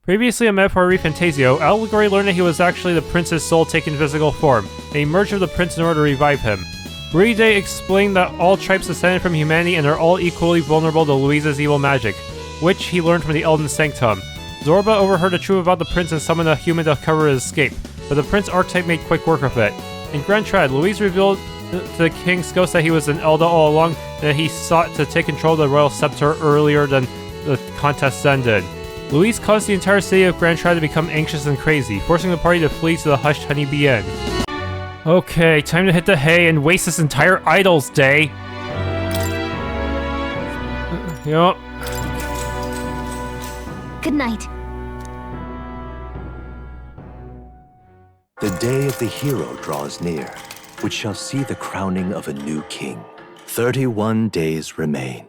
Previously on Metaphor ReFantazio, Allegory learned that he was actually the prince's soul taking physical form, and he merged with the prince in order to revive him. Brigitta explained that all tribes descended from humanity and are all equally vulnerable to Louis's evil magic, which he learned from the Elden Sanctum. Zorba overheard the truth about the prince and summoned a human to cover his escape, but the prince archetype made quick work of it. In Grand Trad, Louis revealed to the king's ghost that he was an Elda all along, and that he sought to take control of the royal scepter earlier than the contest ended. Louis caused the entire city of Grand Trad to become anxious and crazy, forcing the party to flee to the hushed Honeybee Inn. Okay, time to hit the hay and waste this entire Idlesday. Yup. Good night. The day of the hero draws near, which shall see the crowning of a new king. 31 days remain.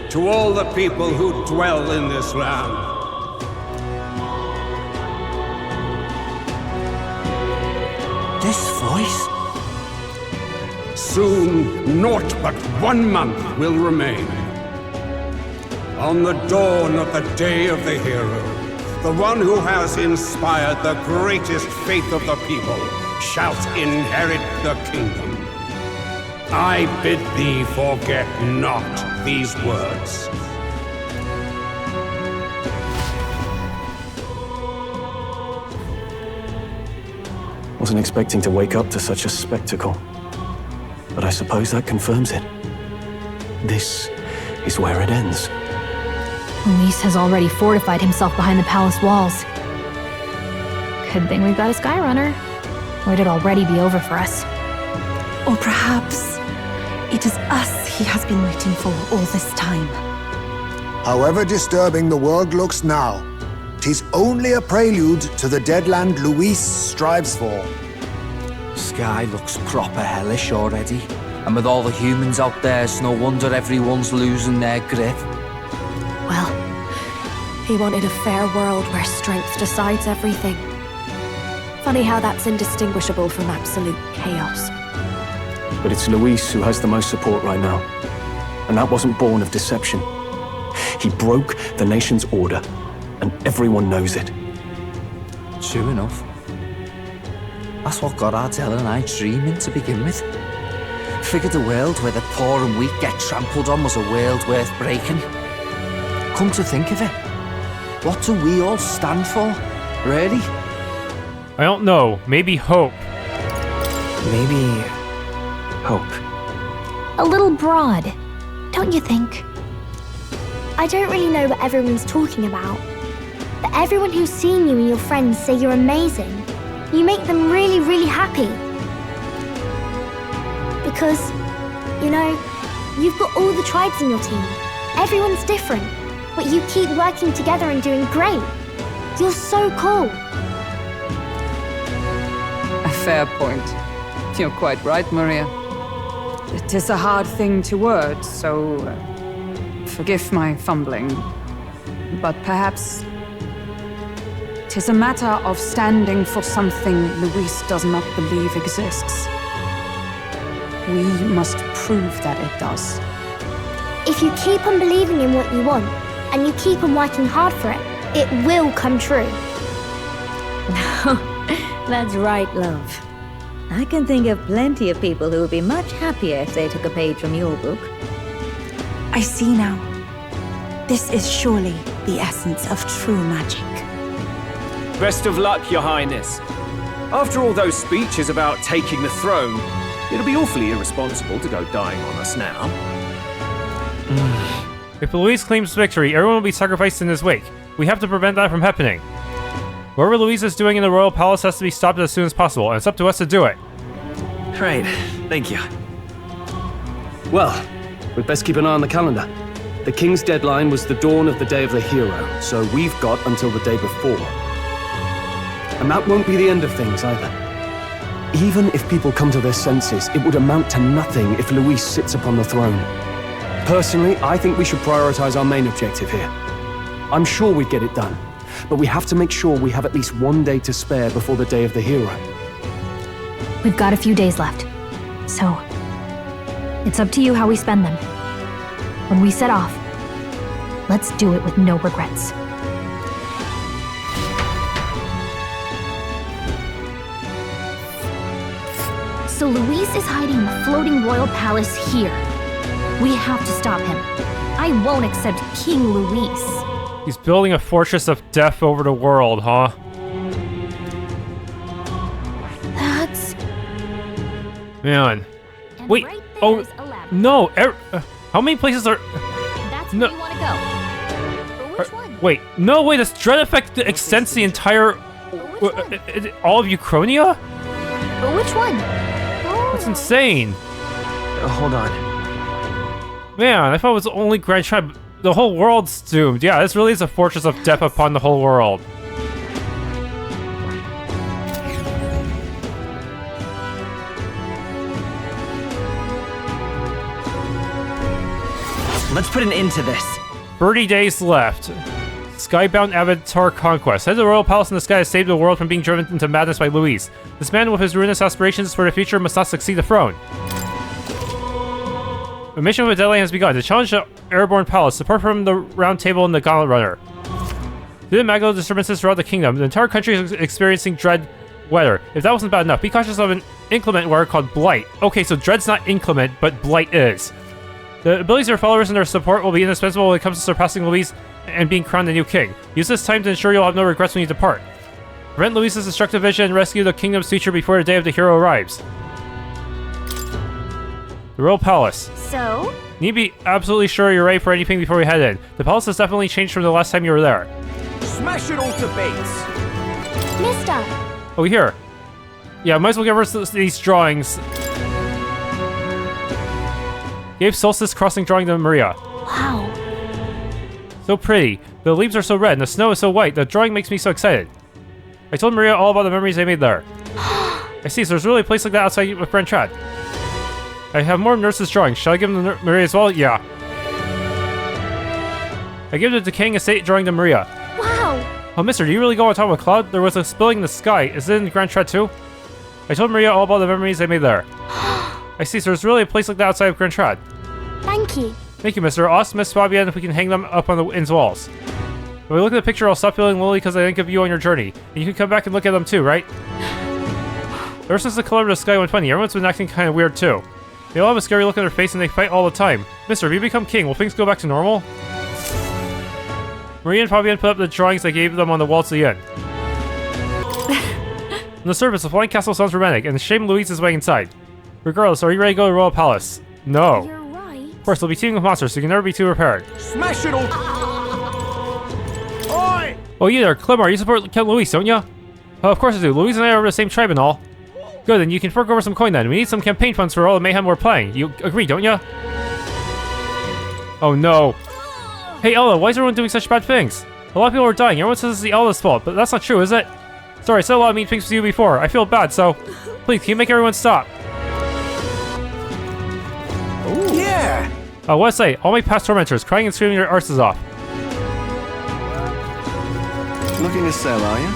To all the people who dwell in this land, this voice? soon naught but 1 month will remain. On the dawn of the day of the hero, the one who has inspired the greatest faith of the people shall inherit the kingdom. I bid thee forget not these words. Wasn't expecting to wake up to such a spectacle, but I suppose that confirms it. This is where it ends. Louis has already fortified himself behind the palace walls. Good thing we've got a Skyrunner, or it'd already be over for us. Or perhaps it is us he has been waiting for all this time. However disturbing the world looks now, 'tis only a prelude to the deadland Louis strives for. Sky looks proper hellish already. And with all the humans out there, it's no wonder everyone's losing their grip. Well, he wanted a fair world where strength decides everything. Funny how that's indistinguishable from absolute chaos. But it's Louis who has the most support right now. And that wasn't born of deception. He broke the nation's order, and everyone knows it. True enough. That's what got Ardell and I dreaming to begin with. Figured a world where the poor and weak get trampled on was a world worth breaking. Come to think of it, what do we all stand for, really? I don't know. Maybe hope. Maybe hope. A little broad, don't you think? I don't really know what everyone's talking about, but everyone who's seen you and your friends say you're amazing. You make them really, really happy. Because, you know, you've got all the tribes in your team. Everyone's different, but you keep working together and doing great. You're so cool. A fair point. You're quite right, Maria. It is a hard thing to word, so forgive my fumbling. But perhaps 'tis a matter of standing for something Louis does not believe exists. We must prove that it does. If you keep on believing in what you want, and you keep on working hard for it, it will come true. That's right, love. I can think of plenty of people who would be much happier if they took a page from your book. I see now. This is surely the essence of true magic. Best of luck, Your Highness. After all those speeches about taking the throne, it'll be awfully irresponsible to go dying on us now. If Louis claims victory, everyone will be sacrificed in his wake. We have to prevent that from happening. Whatever Louis is doing in the royal palace has to be stopped as soon as possible, and it's up to us to do it. Right, thank you. Well, we'd best keep an eye on the calendar. The king's deadline was the dawn of the day of the hero, so we've got until the day before. And that won't be the end of things either. Even if people come to their senses, it would amount to nothing if Louis sits upon the throne. Personally, I think we should prioritize our main objective here. I'm sure we'd get it done, but we have to make sure we have at least 1 day to spare before the day of the hero. We've got a few days left. So, it's up to you how we spend them. When we set off, let's do it with no regrets. So Luis is hiding in the floating royal palace here. We have to stop him. I won't accept King Luis. He's building a fortress of death over the world, huh? That's... Man. And Wait, right oh, there's a ladder. no, how many places are... That's no. where you want to go. But which one? Wait, no, wait, this dread effect extends the entire... all of Euchronia? But which one? That's insane. Hold on. Man, I thought it was only Grand Tribe. The whole world's doomed. Yeah, this really is a fortress of death upon the whole world. Let's put an end to this. 30 days left. Skybound Avatar Conquest. Head to the Royal Palace in the sky to save the world from being driven into madness by Luis. This man with his ruinous aspirations for the future must not succeed the throne. The mission of the Deadline has begun. To challenge the Airborne Palace, support from the Round Table and the Gauntlet Runner. Due to magnetic disturbances throughout the kingdom, the entire country is experiencing dread weather. If that wasn't bad enough, be cautious of an inclement weather called Blight. Okay, so dread's not inclement, but Blight is. The abilities of your followers and their support will be indispensable when it comes to surpassing Luis and being crowned a new king. Use this time to ensure you'll have no regrets when you depart. Prevent Luis's destructive vision and rescue the kingdom's future before the day of the hero arrives. The Royal Palace. So? Need to be absolutely sure you're ready for anything before we head in. The palace has definitely changed from the last time you were there. Smash it all to bits! Mister! Oh, here. Yeah, might as well get rid of these drawings. Gave Solstice Crossing drawing to Maria. Wow. So pretty. The leaves are so red and the snow is so white. The drawing makes me so excited. I told Maria all about the memories I made there. I see, so there's really a place like that outside with Brent Trad. I have more nurses' drawings. Shall I give them to Maria as well? Yeah. I give the decaying estate drawing to Maria. Wow. Oh, mister, do you really go on top of a cloud? There was a spilling in the sky. Is it in Grand Trad too? I told Maria all about the memories I made there. I see, so there's really a place like that outside of Grand Trad. Thank you. Thank you, mister. Ask Miss Fabienne if we can hang them up on the inn's walls. When we look at the picture, I'll stop feeling lonely because I think of you on your journey. And you can come back and look at them too, right? Ever since the color of the sky went funny, everyone's been acting kind of weird too. They all have a scary look on their face and they fight all the time. Mister, if you become king, will things go back to normal? Maria and Fabienne put up the drawings I gave them on the wall to the inn. On the surface, the flying castle sounds romantic, and the shame Louise is way inside. Regardless, are you ready to go to the Royal Palace? No. You're right. Of course, they'll be teeming with monsters, so you can never be too prepared. Smash it all! Oi! Oh, you there, Clemar, you support Count Louise, don't ya? Oh, of course I do. Louise and I are the same tribe and all. Good, then you can fork over some coin then. We need some campaign funds for all the mayhem we're playing. You agree, don't ya? Oh no. Hey Elda, why is everyone doing such bad things? A lot of people are dying. Everyone says it's the Elda's fault, but that's not true, is it? Sorry, I said a lot of mean things to you before. I feel bad, so please, can you make everyone stop? Ooh. Yeah! What I say, all my past tormentors, crying and screaming their arses off. Looking to sell, are you?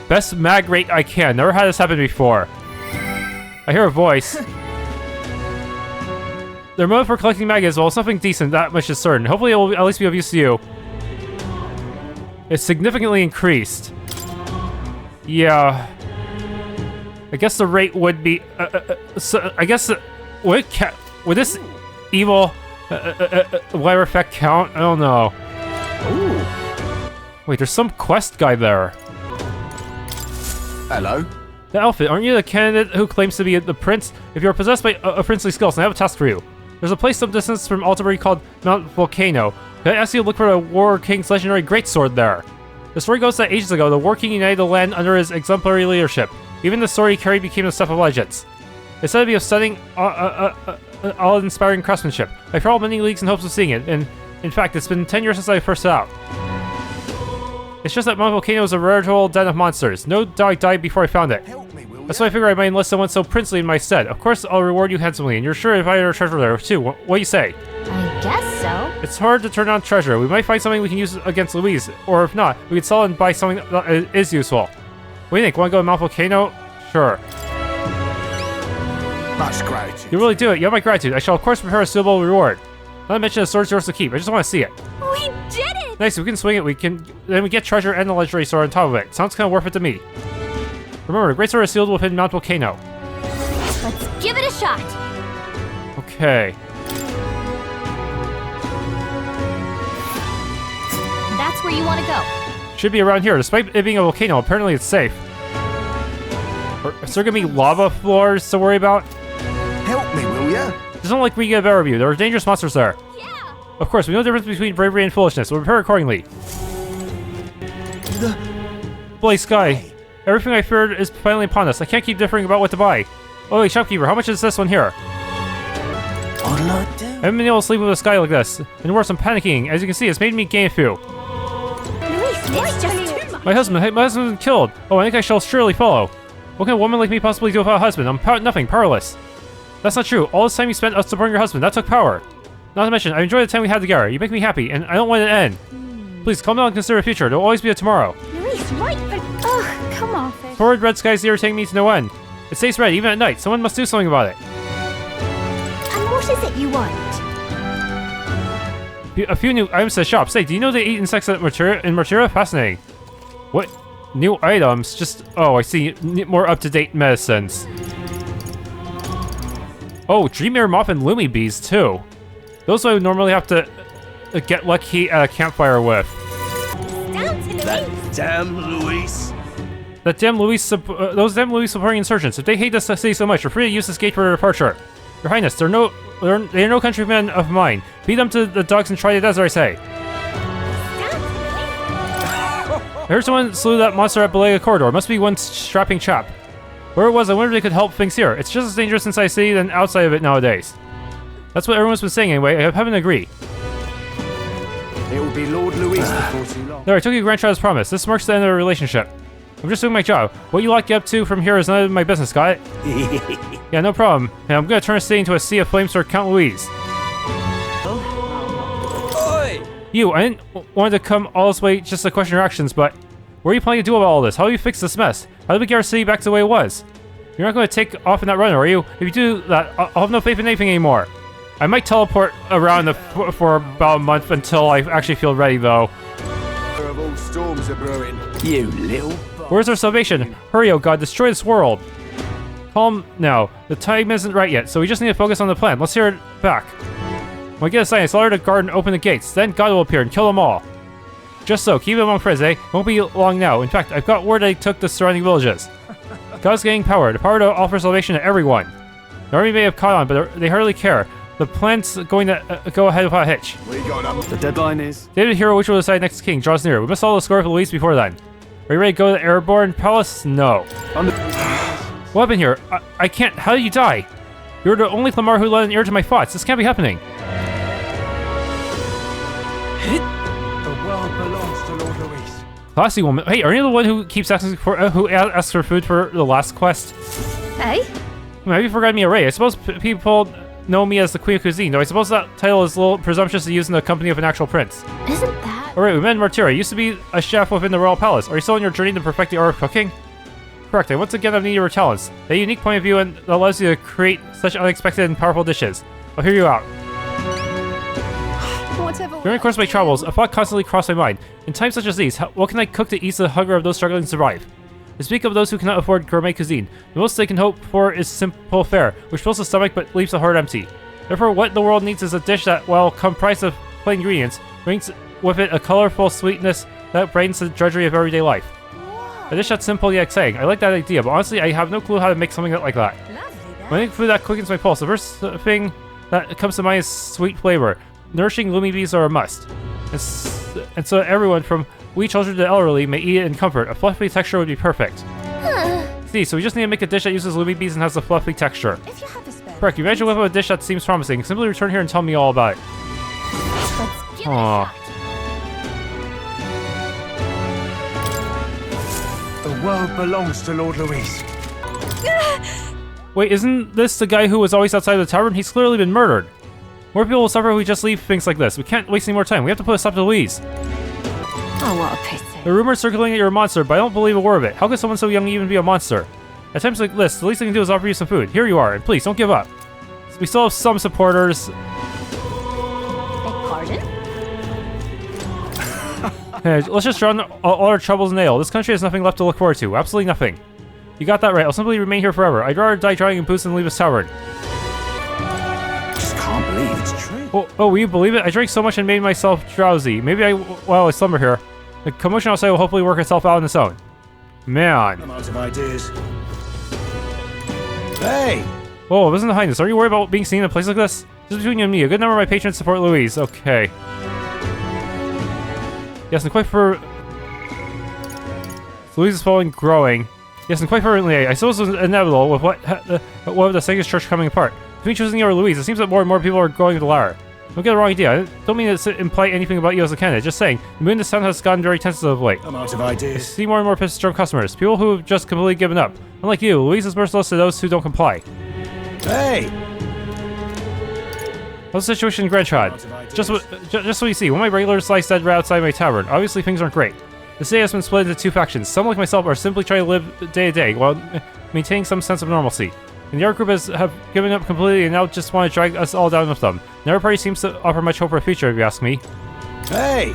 Best mag rate I can. Never had this happen before. I hear a voice. Their motive for collecting mag is, well, it's nothing decent, that much is certain. Hopefully it will at least be of use to you. It's significantly increased. Yeah. I guess the rate would be... so I guess... would this evil... weather effect count? I don't know. Ooh. Wait, there's some quest guy there. Hello. The outfit, aren't you the candidate who claims to be the prince? If you're possessed by a princely skills, I have a task for you. There's a place some distance from Altabury called Mount Volcano. Can I ask you to look for the War King's legendary greatsword there? The story goes that ages ago, the War King united the land under his exemplary leadership. Even the sword he carried became the stuff of legends. It's said to be of stunning, awe-inspiring craftsmanship. I traveled many leagues in hopes of seeing it, and in fact, it's been 10 years since I first set out. It's just that Mount Volcano is a veritable den of monsters. No dog died before I found it. That's why I figure I might enlist someone so princely in my stead. Of course, I'll reward you handsomely, and you're sure if I had a treasure there too. What do you say? I guess so. It's hard to turn down treasure. We might find something we can use against Louise, or if not, we could sell and buy something that is useful. What do you think? Want to go to Mount Volcano? Sure. Much gratitude. You really do it. You have my gratitude. I shall of course prepare a suitable reward. Not to mention the sword's yours to keep. I just want to see it. We did it! Nice, we can swing it. Then we get treasure and the legendary sword on top of it. Sounds kind of worth it to me. Remember, the great sword is sealed within Mount Volcano. Let's give it a shot. Okay. That's where you want to go. Should be around here. Despite it being a volcano, apparently it's safe. Is there gonna be lava floors to worry about? Help me, will ya? Just don't like we get a better view. There are dangerous monsters there. Yeah. Of course, we know the difference between bravery and foolishness. We'll prepare accordingly. Bloody sky. Everything I feared is finally upon us. I can't keep differing about what to buy. Oh wait, shopkeeper, how much is this one here? What'll I do? I haven't been able to sleep with a sky like this. And worse, I'm panicking. As you can see, it's made me gain a few. It's just too much. My husband's been killed. Oh, I think I shall surely follow. What can a woman like me possibly do without a husband? I'm nothing, powerless. That's not true. All this time you spent us supporting your husband, that took power. Not to mention, I enjoy the time we had together. You make me happy, and I don't want it to end. Please, calm down and consider the future. There will always be a tomorrow. Louis, right, but... Ugh, come off it. Torrid red skies irritating me to no end. It stays red even at night. Someone must do something about it. And what is it you want? A few new items to the shop. Say, do you know they eat insects in MARTIRA? Fascinating. What? New items? Just... Oh, I see. More up-to-date medicines. Oh, Dreamer Moth and Lumi Bees, too. Those I would normally have to get lucky at a campfire with. That damn Luis. That damn Luis... those damn Luis supporting insurgents. If they hate this city so much, we're free to use this gate for their departure. Your Highness, they are no countrymen of mine. Feed them to the dogs and try it as I say. I heard someone slew that monster at Belega Corridor. Must be one strapping chap. Where it was, I wondered if they could help things here. It's just as dangerous inside the city than outside of it nowadays. That's what everyone's been saying anyway. I haven't agreed. It will be Lord Louis before too long. There, I took your grandchild as promised. This marks the end of the relationship. I'm just doing my job. What you like to get up to from here is none of my business, got it? Yeah, no problem. And I'm gonna turn this city into a sea of flames for Count Louise. You, I didn't want to come all this way just to question your actions, but what are you planning to do about all this? How do you fix this mess? How do we get our city back to the way it was? You're not going to take off in that runner, are you? If you do that, I'll have no faith in anything anymore. I might teleport around for about a month until I actually feel ready, though. Of all storms are brewing. You little... Where's our salvation? Hurry, oh god, destroy this world. Calm now. The time isn't right yet, so we just need to focus on the plan. Let's hear it back. When we get a sign, slaughter the guard and open the gates. Then God will appear and kill them all. Just so, keep it among friends, eh? Won't be long now. In fact, I've got word they took the surrounding villages. God's getting power. The power to offer salvation to everyone. The army may have caught on, but they hardly care. The plan's going to go ahead without a hitch. We got them. The deadline is... David Hero, which will decide next king, draws near. We must all score for Louise before then. Are you ready to go to the Airborne Palace? No. What happened here? I can't. How did you die? You're the only Clamar who led an ear to my thoughts. This can't be happening. The world belongs to Lord Louis. Classy woman. Hey, are you the one who keeps asking for who asks for food for the last quest? Hey? Have you forgotten me already? I suppose people know me as the Queen of Cuisine, though I suppose that title is a little presumptuous to use in the company of an actual prince. Isn't that... Alright, we met in MARTIRA. You used to be a chef within the royal palace. Are you still on your journey to perfect the art of cooking? Correct. I once again have needed your talents. A unique point of view and that allows you to create such unexpected and powerful dishes. I'll hear you out. During the course of my travels, a thought constantly crossed my mind. In times such as these, what can I cook to ease the hunger of those struggling to survive? To speak of those who cannot afford gourmet cuisine, the most they can hope for is simple fare, which fills the stomach but leaves the heart empty. Therefore, what the world needs is a dish that, while comprised of plain ingredients, brings with it a colorful sweetness that brightens the drudgery of everyday life. A dish that's simple yet exciting. I like that idea, but honestly, I have no clue how to make something like that. When I think food that quickens my pulse, the first thing that comes to mind is sweet flavor. Nourishing Lumi Bees are a must. And so everyone, from wee children to the elderly, may eat it in comfort. A fluffy texture would be perfect. See, so we just need to make a dish that uses Lumi Bees and has a fluffy texture. If you have a spare... Correct, you imagine with a dish that seems promising. Simply return here and tell me all about it. Let's give Aww. The world belongs to Lord Louis. Wait, isn't this the guy who was always outside the tavern? He's clearly been murdered. More people will suffer if we just leave things like this. We can't waste any more time. We have to put a stop to Louise. Oh, what a pity. The rumors circulating that you're a monster, but I don't believe a word of it. How could someone so young even be a monster? At times like this, the least I can do is offer you some food. Here you are, and please, don't give up. We still have some supporters. Pardon? Hey, let's just drown all our troubles in ale. This country has nothing left to look forward to. Absolutely nothing. You got that right. I'll simply remain here forever. I'd rather die drowning in booze than leave this tavern. Just can't believe it's true. Oh, will you believe it? I drank so much and made myself drowsy. Maybe while I slumber here. The commotion outside will hopefully work itself out on its own. Man. I'm out of ideas. Hey! Whoa, Wasn't Highness, are you worried about being seen in a place like this? Just between you and me, a good number of my patrons support Louise. Okay. Yes, and quite for... Louise's following growing. Yes, and quite fervently, I suppose it was inevitable with what the Sega's church coming apart. Between choosing you or Louise, it seems that more and more people are going with the latter. Don't get the wrong idea. I don't mean to imply anything about you as a candidate. Just saying, the mood in this town has gotten very tense of late. I'm out of ideas. I see more and more pissed-drunk customers. People who have just completely given up. Unlike you, Louise is merciless to those who don't comply. Hey! How's the situation in Grandchad? Just what you see. One of my regulars lies dead right outside my tavern. Obviously, things aren't great. The city has been split into two factions. Some, like myself, are simply trying to live day to day while maintaining some sense of normalcy. And the other group have given up completely and now just want to drag us all down with them. Neither party seems to offer much hope for a future, if you ask me. Hey!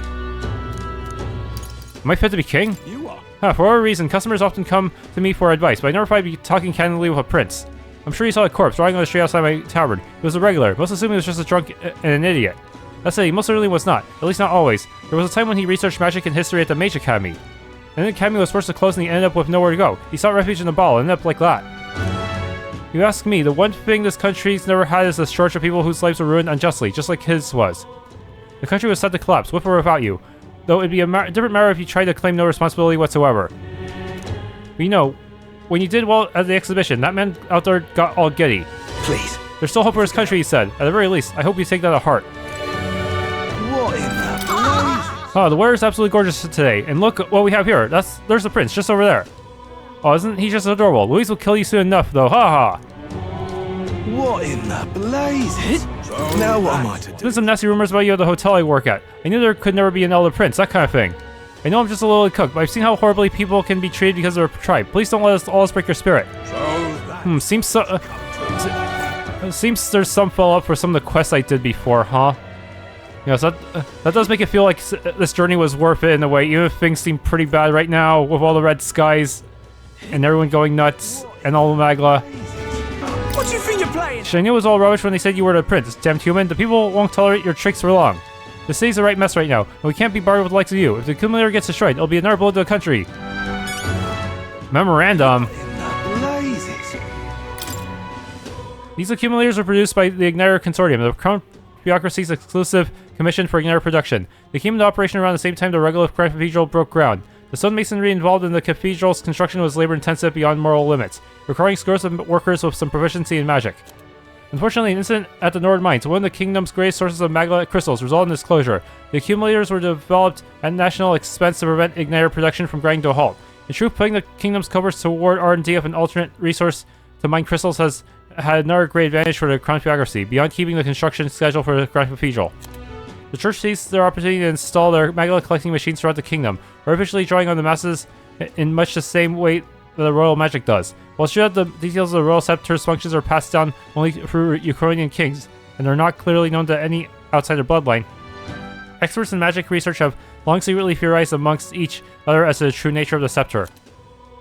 Am I fit to be king? You are. For whatever reason, customers often come to me for advice, but I never thought I'd be talking candidly with a prince. I'm sure you saw a corpse rotting on the street outside my tavern. It was a regular, most assuming it was just a drunk and an idiot. That's it, he most certainly was not. At least not always. There was a time when he researched magic and history at the Mage Academy. And the academy was forced to close and he ended up with nowhere to go. He sought refuge in the ball and ended up like that. You ask me, the one thing this country's never had is a shortage of people whose lives were ruined unjustly, just like his was. The country was set to collapse, with or without you. Though it'd be a different matter if you tried to claim no responsibility whatsoever. But you know, when you did well at the exhibition, that man out there got all giddy. Please. There's still hope for his country, he said. At the very least, I hope you take that to heart. What in the blazes? Oh, the weather is absolutely gorgeous today. And look what we have here. There's the prince, just over there. Oh, isn't he just adorable? Louise will kill you soon enough, though. Ha ha. What in the blazes? Now what am I to do? There's some nasty rumors about you at the hotel I work at. I knew there could never be an elder prince, that kind of thing. I know I'm just a little cook, but I've seen how horribly people can be treated because of their tribe. Please don't let us all break your spirit. Seems there's some follow-up for some of the quests I did before, huh? Yeah, so that does make it feel like this journey was worth it in a way, even if things seem pretty bad right now with all the red skies and everyone going nuts and all the magla. What do you think you're playing? I knew it was all rubbish when they said you were the prince, damned human. The people won't tolerate your tricks for long. The city's a right mess right now, and we can't be barred with the likes of you. If the accumulator gets destroyed, it'll be another blow to the country. Memorandum. These accumulators were produced by the Igniter Consortium, the Crown Bureaucracy's exclusive commission for Igniter production. They came into operation around the same time the regular Grand Cathedral broke ground. The stonemasonry involved in the cathedral's construction was labor-intensive beyond moral limits, requiring scores of workers with some proficiency in magic. Unfortunately, an incident at the Nord Mines, one of the kingdom's greatest sources of magma crystals, resulted in its closure. The accumulators were developed at national expense to prevent Igniter production from grinding to a halt. In truth, putting the kingdom's coverage toward R&D of an alternate resource to mine crystals has had another great advantage for the Crown Bureaucracy, beyond keeping the construction schedule for the Grand Cathedral. The church seized their opportunity to install their magma collecting machines throughout the kingdom, artificially drawing on the masses in much the same way that the royal magic does. While sure that the details of the royal scepter's functions are passed down only through Euchronian kings, and are not clearly known to any outsider bloodline, experts in magic research have long secretly theorized amongst each other as to the true nature of the scepter.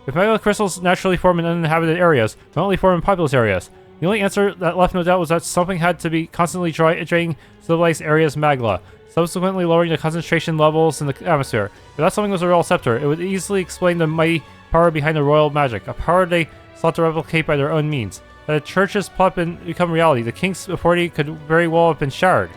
If magma crystals naturally form in uninhabited areas, they only form in populous areas. The only answer that left no doubt was that something had to be constantly draining civilized areas' magma, subsequently lowering the concentration levels in the atmosphere. If that something was a royal scepter, it would easily explain the mighty power behind the royal magic, a power they sought to replicate by their own means. Had the church's plot become reality, the king's authority could very well have been shattered.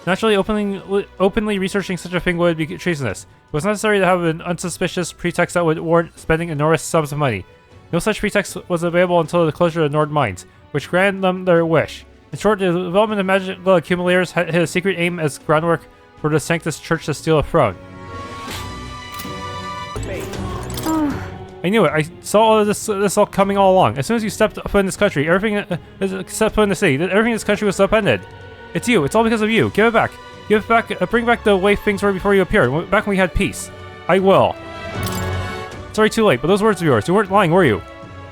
Naturally, openly researching such a thing would be treasonous. It was necessary to have an unsuspicious pretext that would warrant spending enormous sums of money. No such pretext was available until the closure of the Nord Mines, which granted them their wish. In short, the development of magical accumulators had a secret aim as groundwork for the Sanctus Church to steal a throne. I knew it. I saw all of this all coming all along. As soon as you stepped foot in this country, everything stepped foot in the city, everything in this country was upended. It's you. It's all because of you. Give it back. Give it back. Bring back the way things were before you appeared. Back when we had peace. I will. already too late, but those words of yours, you weren't lying, were you?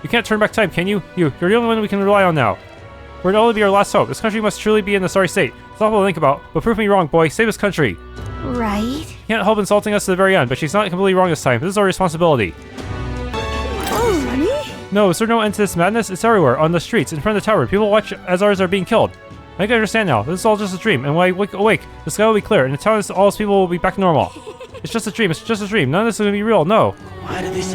You can't turn back time, can you? You're the only one we can rely on now. We're to only be our last hope. This country must truly be in a sorry state. It's awful to think about, but prove me wrong, boy. Save this country. Right. You can't help insulting us to the very end, but she's not completely wrong this time. This is our responsibility. Oh, No, is there no end to this madness? It's everywhere, on the streets, in front of the tower. People watch as ours are being killed. I think I understand now. This is all just a dream, and when I wake awake, the sky will be clear, and the town and all its people will be back to normal. It's just a dream. It's just a dream. None of this is going to be real. No. Why did this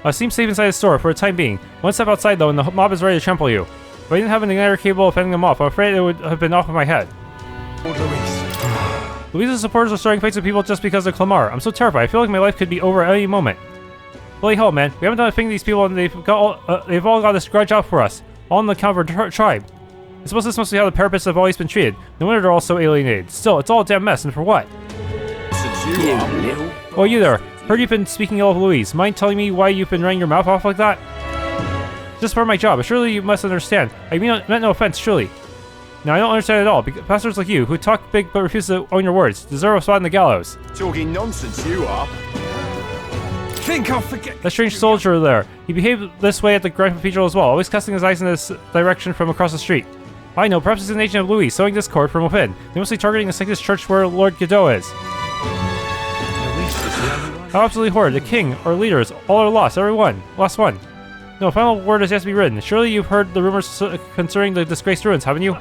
I seem safe inside the store for the time being. One step outside, though, and the mob is ready to trample you. If I didn't have an igniter capable of fending them off, I'm afraid it would have been off of my head. Louise's supporters are starting fights with people just because of Clamar. I'm so terrified. I feel like my life could be over at any moment. Holy hell, man. We haven't done a thing to these people, and they've all got this grudge out for us. All on the account of our tribe. I suppose this must be how the Parapists have always been treated. No wonder they're all so alienated. Still, it's all a damn mess, and for what? Oh, you there. Heard you've been speaking ill of Louise. Mind telling me why you've been running your mouth off like that? Just for my job, but surely you must understand. I meant no offense, surely. Now, I don't understand at all. Pastors like you, who talk big but refuse to own your words, deserve a spot in the gallows. Talking nonsense, you are. Think I'll forget. That strange soldier there. He behaved this way at the Grand Cathedral as well, always casting his eyes in this direction from across the street. I know, perhaps it's an agent of Louis, sowing discord from within. They must be targeting the sanctus church where Lord Godot is. How absolutely horrid. The king, our leaders, all are lost. Everyone. Last one. No, final word has yet to be written. Surely you've heard the rumors concerning the disgraced ruins, haven't you?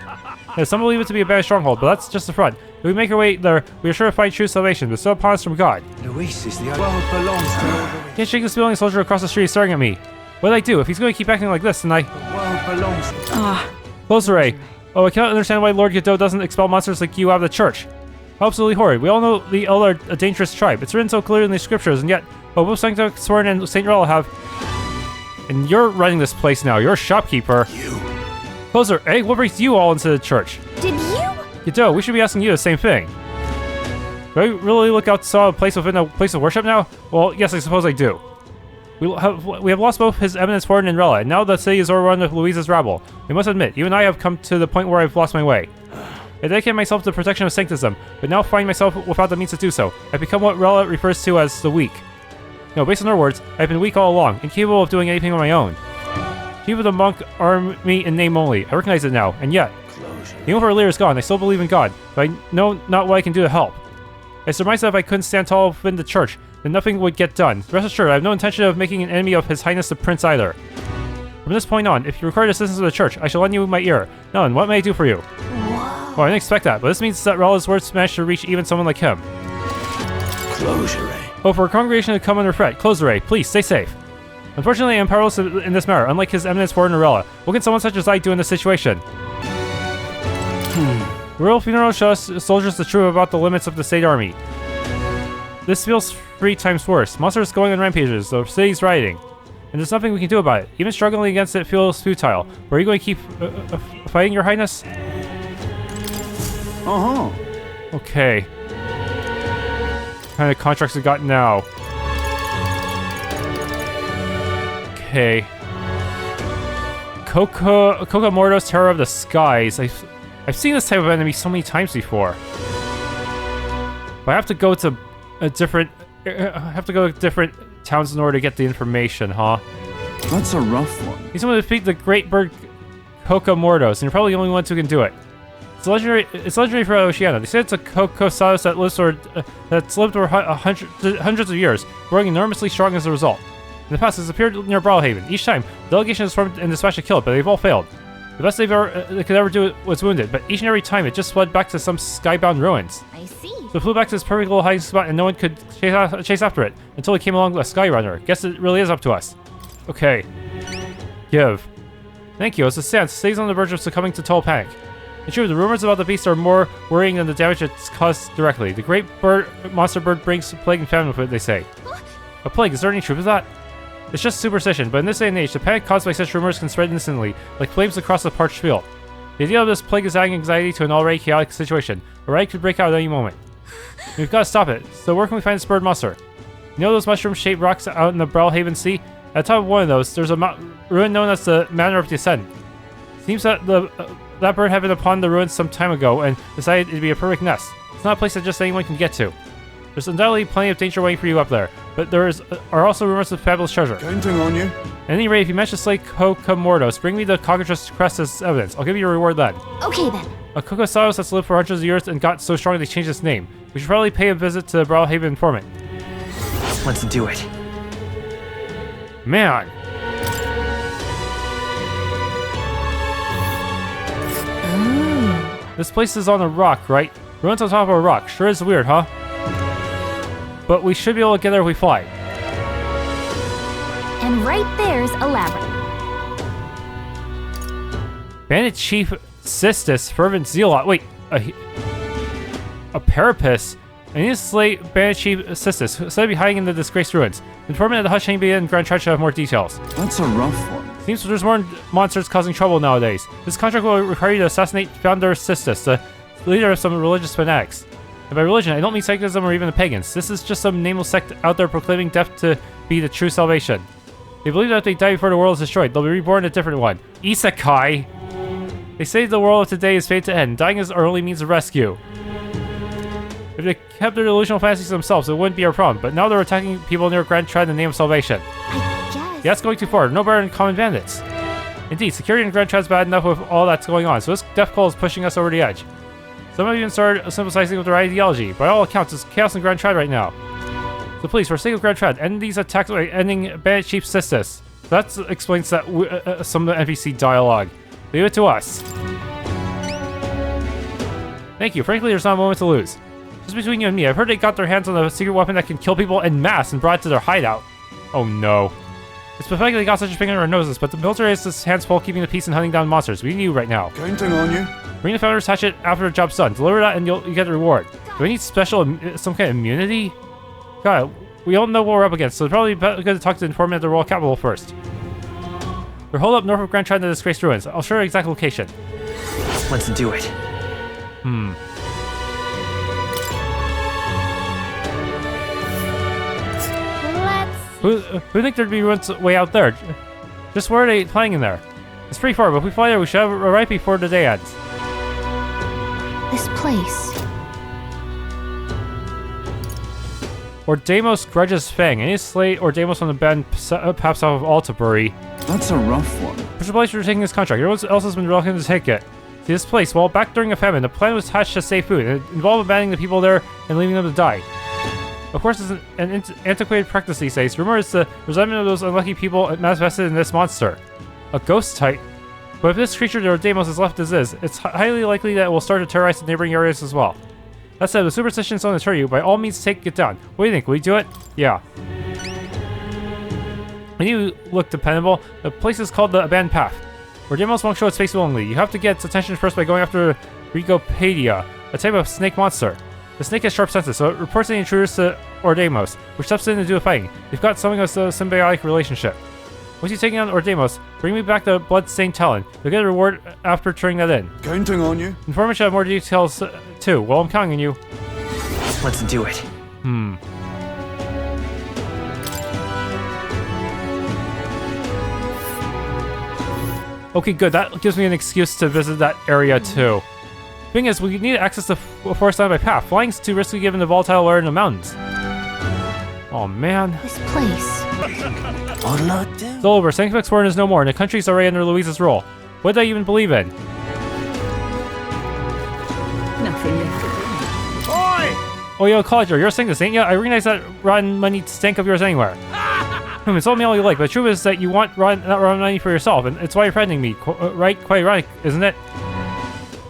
Yes, some believe it to be a bad stronghold, but that's just the front. If we make our way there, we are sure to find true salvation, but so upon us from God. Luis is the world belongs to. Can't shake this feeling soldier across the street staring at me. What did I do? If he's going to keep acting like this, then I... The world belongs. Close array. Oh, I cannot understand why Lord Godot doesn't expel monsters like you out of the church. How absolutely horrid. We all know the Elda are a dangerous tribe. It's written so clearly in the scriptures, and yet, both St. Soren and St. Rella have... And you're running this place now. You're a shopkeeper. You. Closer, eh? What brings you all into the church? Did you? Godot, we should be asking you the same thing. Do I really look out saw a place within a place of worship now? Well, yes, I suppose I do. We have lost both His Eminence Warden and Rella, and now the city is overrun with Louise's rabble. We must admit, you and I have come to the point where I've lost my way. I dedicate myself to the protection of sanctism, but now find myself without the means to do so. I've become what Rella refers to as the weak. No, based on her words, I've been weak all along, incapable of doing anything on my own. Chief of the monk army in name only. I recognize it now, and yet, even if our leader is gone, I still believe in God, but I know not what I can do to help. I surmise that if I couldn't stand tall within the church, then nothing would get done. Rest assured, I have no intention of making an enemy of His Highness the Prince either. From this point on, if you require assistance of the church, I shall lend you my ear. Now then, what may I do for you? Well, I didn't expect that, but this means that Rella's words managed to reach even someone like him. Closure, eh? Oh, for a congregation to come under threat, close the ray. Please, stay safe. Unfortunately, I am powerless in this matter, unlike His Eminence Warden Rella. What can someone such as I do in this situation? The royal funeral shows us soldiers the truth about the limits of the state army. This feels 3 times worse. Monsters going on rampages, the city's rioting. And there's nothing we can do about it. Even struggling against it feels futile. Are you going to keep fighting, Your Highness? Okay. What kind of contracts we got now? Okay. Kokomordo's Terror of the Skies. I've seen this type of enemy so many times before. But I have to go to different towns in order to get the information, huh? That's a rough one. He's going to defeat the great bird Kokomordos, and you're probably the only ones who can do it. It's legendary for Oceania. They say it's a comatose that's lived over hundreds of years, growing enormously strong as a result. In the past, it's appeared near Brawlhaven. Each time, the delegation has formed and dispatched to kill it, but they've all failed. The best they could ever do was wounded, but each and every time it just fled back to some skybound ruins. I see. So it flew back to this perfect little hiding spot, and no one could chase after it until it came along a Skyrunner. Guess it really is up to us. Okay. Give. Thank you. As it stands, the city's on the verge of succumbing to total panic. In truth, the rumors about the beast are more worrying than the damage it's caused directly. The great monster bird brings plague and famine with it, they say. A plague? Is there any truth to that? It's just superstition, but in this day and age, the panic caused by such rumors can spread instantly, like flames across a parched field. The idea of this plague is adding anxiety to an already chaotic situation. A riot could break out at any moment. We've got to stop it, so where can we find this bird monster? You know those mushroom-shaped rocks out in the Brawlhaven Sea? At the top of one of those, there's a ruin known as the Manor of Descent. Seems that that bird had been upon the ruins some time ago and decided it'd be a perfect nest. It's not a place that just anyone can get to. There's undoubtedly plenty of danger waiting for you up there. but there are also rumors of fabulous treasure. Counting on you. At any rate, if you manage to slay Comatose, bring me the cockatrice crest as evidence. I'll give you a reward then. Okay then. A Cocosaurus that's lived for hundreds of years and got so strong they changed its name. We should probably pay a visit to the Brawlhaven informant. Let's do it. Man. This place is on a rock, right? Ruins on top of a rock. Sure is weird, huh? But we should be able to get there if we fly. And right there's a labyrinth. Bandit Chief Sistis, Fervent Zealot. Wait, a Parapus? I need to slay Bandit Chief Sistis, who said to be hiding in the disgraced ruins. The informant at the Hush Hanging and Grand Trench have more details. That's a rough one. Seems there's more monsters causing trouble nowadays. This contract will require you to assassinate Founder Sistis, the leader of some religious fanatics. And by religion, I don't mean Satanism or even the pagans. This is just some nameless sect out there proclaiming death to be the true salvation. They believe that if they die before the world is destroyed, they'll be reborn in a different one. Isekai! They say the world of today is fated to end. Dying is our only means of rescue. If they kept their delusional fantasies to themselves, it wouldn't be our problem. But now they're attacking people near Grand Trad in the name of salvation. I guess. Yeah, that's going too far. No better than common bandits. Indeed, security in Grand Trad's bad enough with all that's going on, so this death call is pushing us over the edge. Some have even started sympathizing with their ideology. By all accounts, it's chaos in Grand Trad right now. So please, for the sake of Grand Trad, end these attacks by ending Bandit Chief Sistis. That explains that some of the NPC dialogue. Leave it to us. Thank you. Frankly, there's not a moment to lose. Just between you and me, I've heard they got their hands on a secret weapon that can kill people en masse and brought it to their hideout. Oh no. It's pathetic they got such a finger in our noses, but the military has its hands full keeping the peace and hunting down monsters. We need you right now. Counting on you. Bring the Founder's hatchet after the job's done. Deliver that and you get the reward. Do I need some kind of immunity? God, we don't know what we're up against, so it's probably good to talk to the informant at the royal capital first. We're holed up north of Grand Trad in the disgraced ruins. I'll show you the exact location. Let's do it. Who think there'd be ruins way out there? Just where are they flying in there? It's pretty far, but if we fly there, we should have it right before the day ends. This place. Ordamos Grudge's Fang. I need to slay Ordamos on the band paths off of Altabury. That's a rough one. What's the place for taking this contract? Everyone else has been reluctant to take it. See, this place, well, back during a famine, the plan was hatched to save food. It involved abandoning the people there and leaving them to die. Of course, it's an antiquated practice these days. Rumor is the resentment of those unlucky people manifested in this monster. A ghost type. But if this creature, the Ordamos, is left as is, it's highly likely that it will start to terrorize the neighboring areas as well. That said, the superstitions don't deter you. By all means, take it down. What do you think? Will you do it? Yeah. And you look dependable. The place is called the Abandoned Path. Ordamos won't show its face willingly. You have to get its attention first by going after Rigopedia, a type of snake monster. The snake has sharp senses, so it reports any intruders to Ordamos, which steps in to do the fighting. You've got something of a symbiotic relationship. Once you take on Ordamos, bring me back the blood-stained talon. You'll get a reward after turning that in. Counting on you. Informant should have more details too. Well, I'm counting on you. Let's do it. Okay, good. That gives me an excuse to visit that area too. Thing is, we need access to forest land by path. Flying's too risky given the volatile air in the mountains. Oh man. This place. It's all over. Sanctum Explorer is no more, and the country's already under Louise's rule. What did I even believe in? Nothing left to Oh, yo, Colliger, you're saying this, ain't ya? I recognize that rotten money stank of yours anywhere. It's all me all you like, but the truth is that you want that rotten money for yourself, and it's why you're threatening me, right? Quite ironic, isn't it?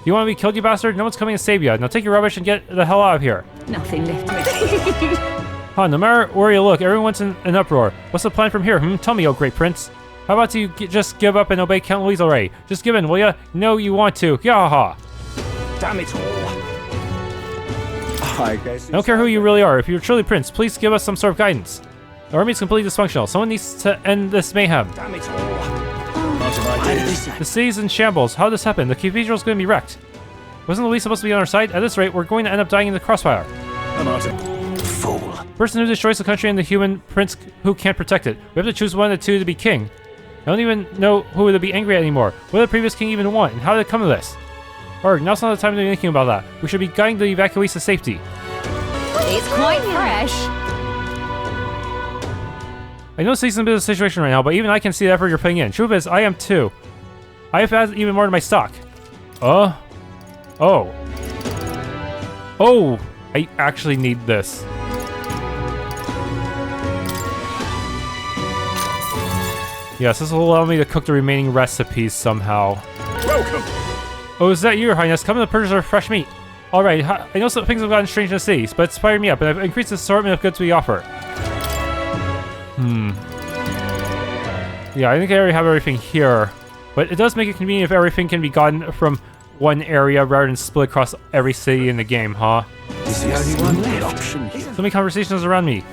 You want to be killed, you bastard? No one's coming to save you. Now take your rubbish and get the hell out of here. Nothing left. Huh, no matter where you look, everyone's in an uproar. What's the plan from here? Tell me, oh great prince. How about you just give up and obey Count Louise already? Just give in, will ya? No, you want to. Yaha! Damn it all. I don't care who you really are. If you're truly prince, please give us some sort of guidance. The army is completely dysfunctional. Someone needs to end this mayhem. Damn it all. The city's in shambles. How did this happen? The cathedral's going to be wrecked. Wasn't Louise supposed to be on our side? At this rate, we're going to end up dying in the crossfire. Fool. Person who destroys the country and the human prince who can't protect it. We have to choose one of the two to be king. I don't even know who to be angry at anymore. What did the previous king even want, and how did it come to this? Or now's not the time to be thinking about that. We should be guiding the evacuees to safety. It's quite fresh. I know Cease's in a bit of a situation right now, but even I can see the effort you're putting in. Truth is, I am too. I have to add even more to my stock. Oh. Oh, I actually need this. Yes, this will allow me to cook the remaining recipes somehow. Welcome! Oh, is that you, Your Highness? Come to the purchase of fresh meat. Alright, I know some things have gotten strange in the city, but it's fired me up, and I've increased the assortment of goods we offer. Yeah, I think I already have everything here. But it does make it convenient if everything can be gotten from one area rather than split across every city in the game, huh? Is the only one left? So many conversations around me.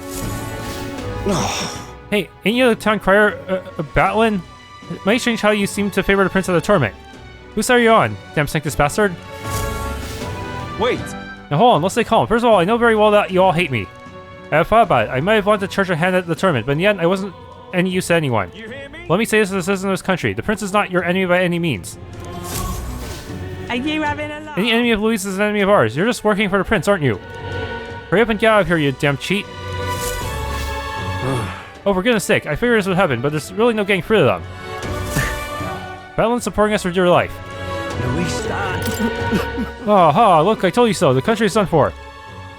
Hey, ain't you the town crier, Batlin? It might change how you seem to favor the Prince of the Torment. Whose side are you on? Damn this bastard. Wait! Now hold on, let's stay calm. First of all, I know very well that you all hate me. I have thought about it. I might have wanted to charge a hand at the tournament, but in the end, I wasn't any use to anyone. Let me say this as a citizen of this country. The Prince is not your enemy by any means. Are you having a laugh? Any enemy of Louis is an enemy of ours. You're just working for the Prince, aren't you? Hurry up and get out of here, you damn cheat. Oh, for goodness sake, I figured this would happen, but there's really no getting free of them. Batlin's supporting us for dear life. Ha, look, I told you so. The country is done for.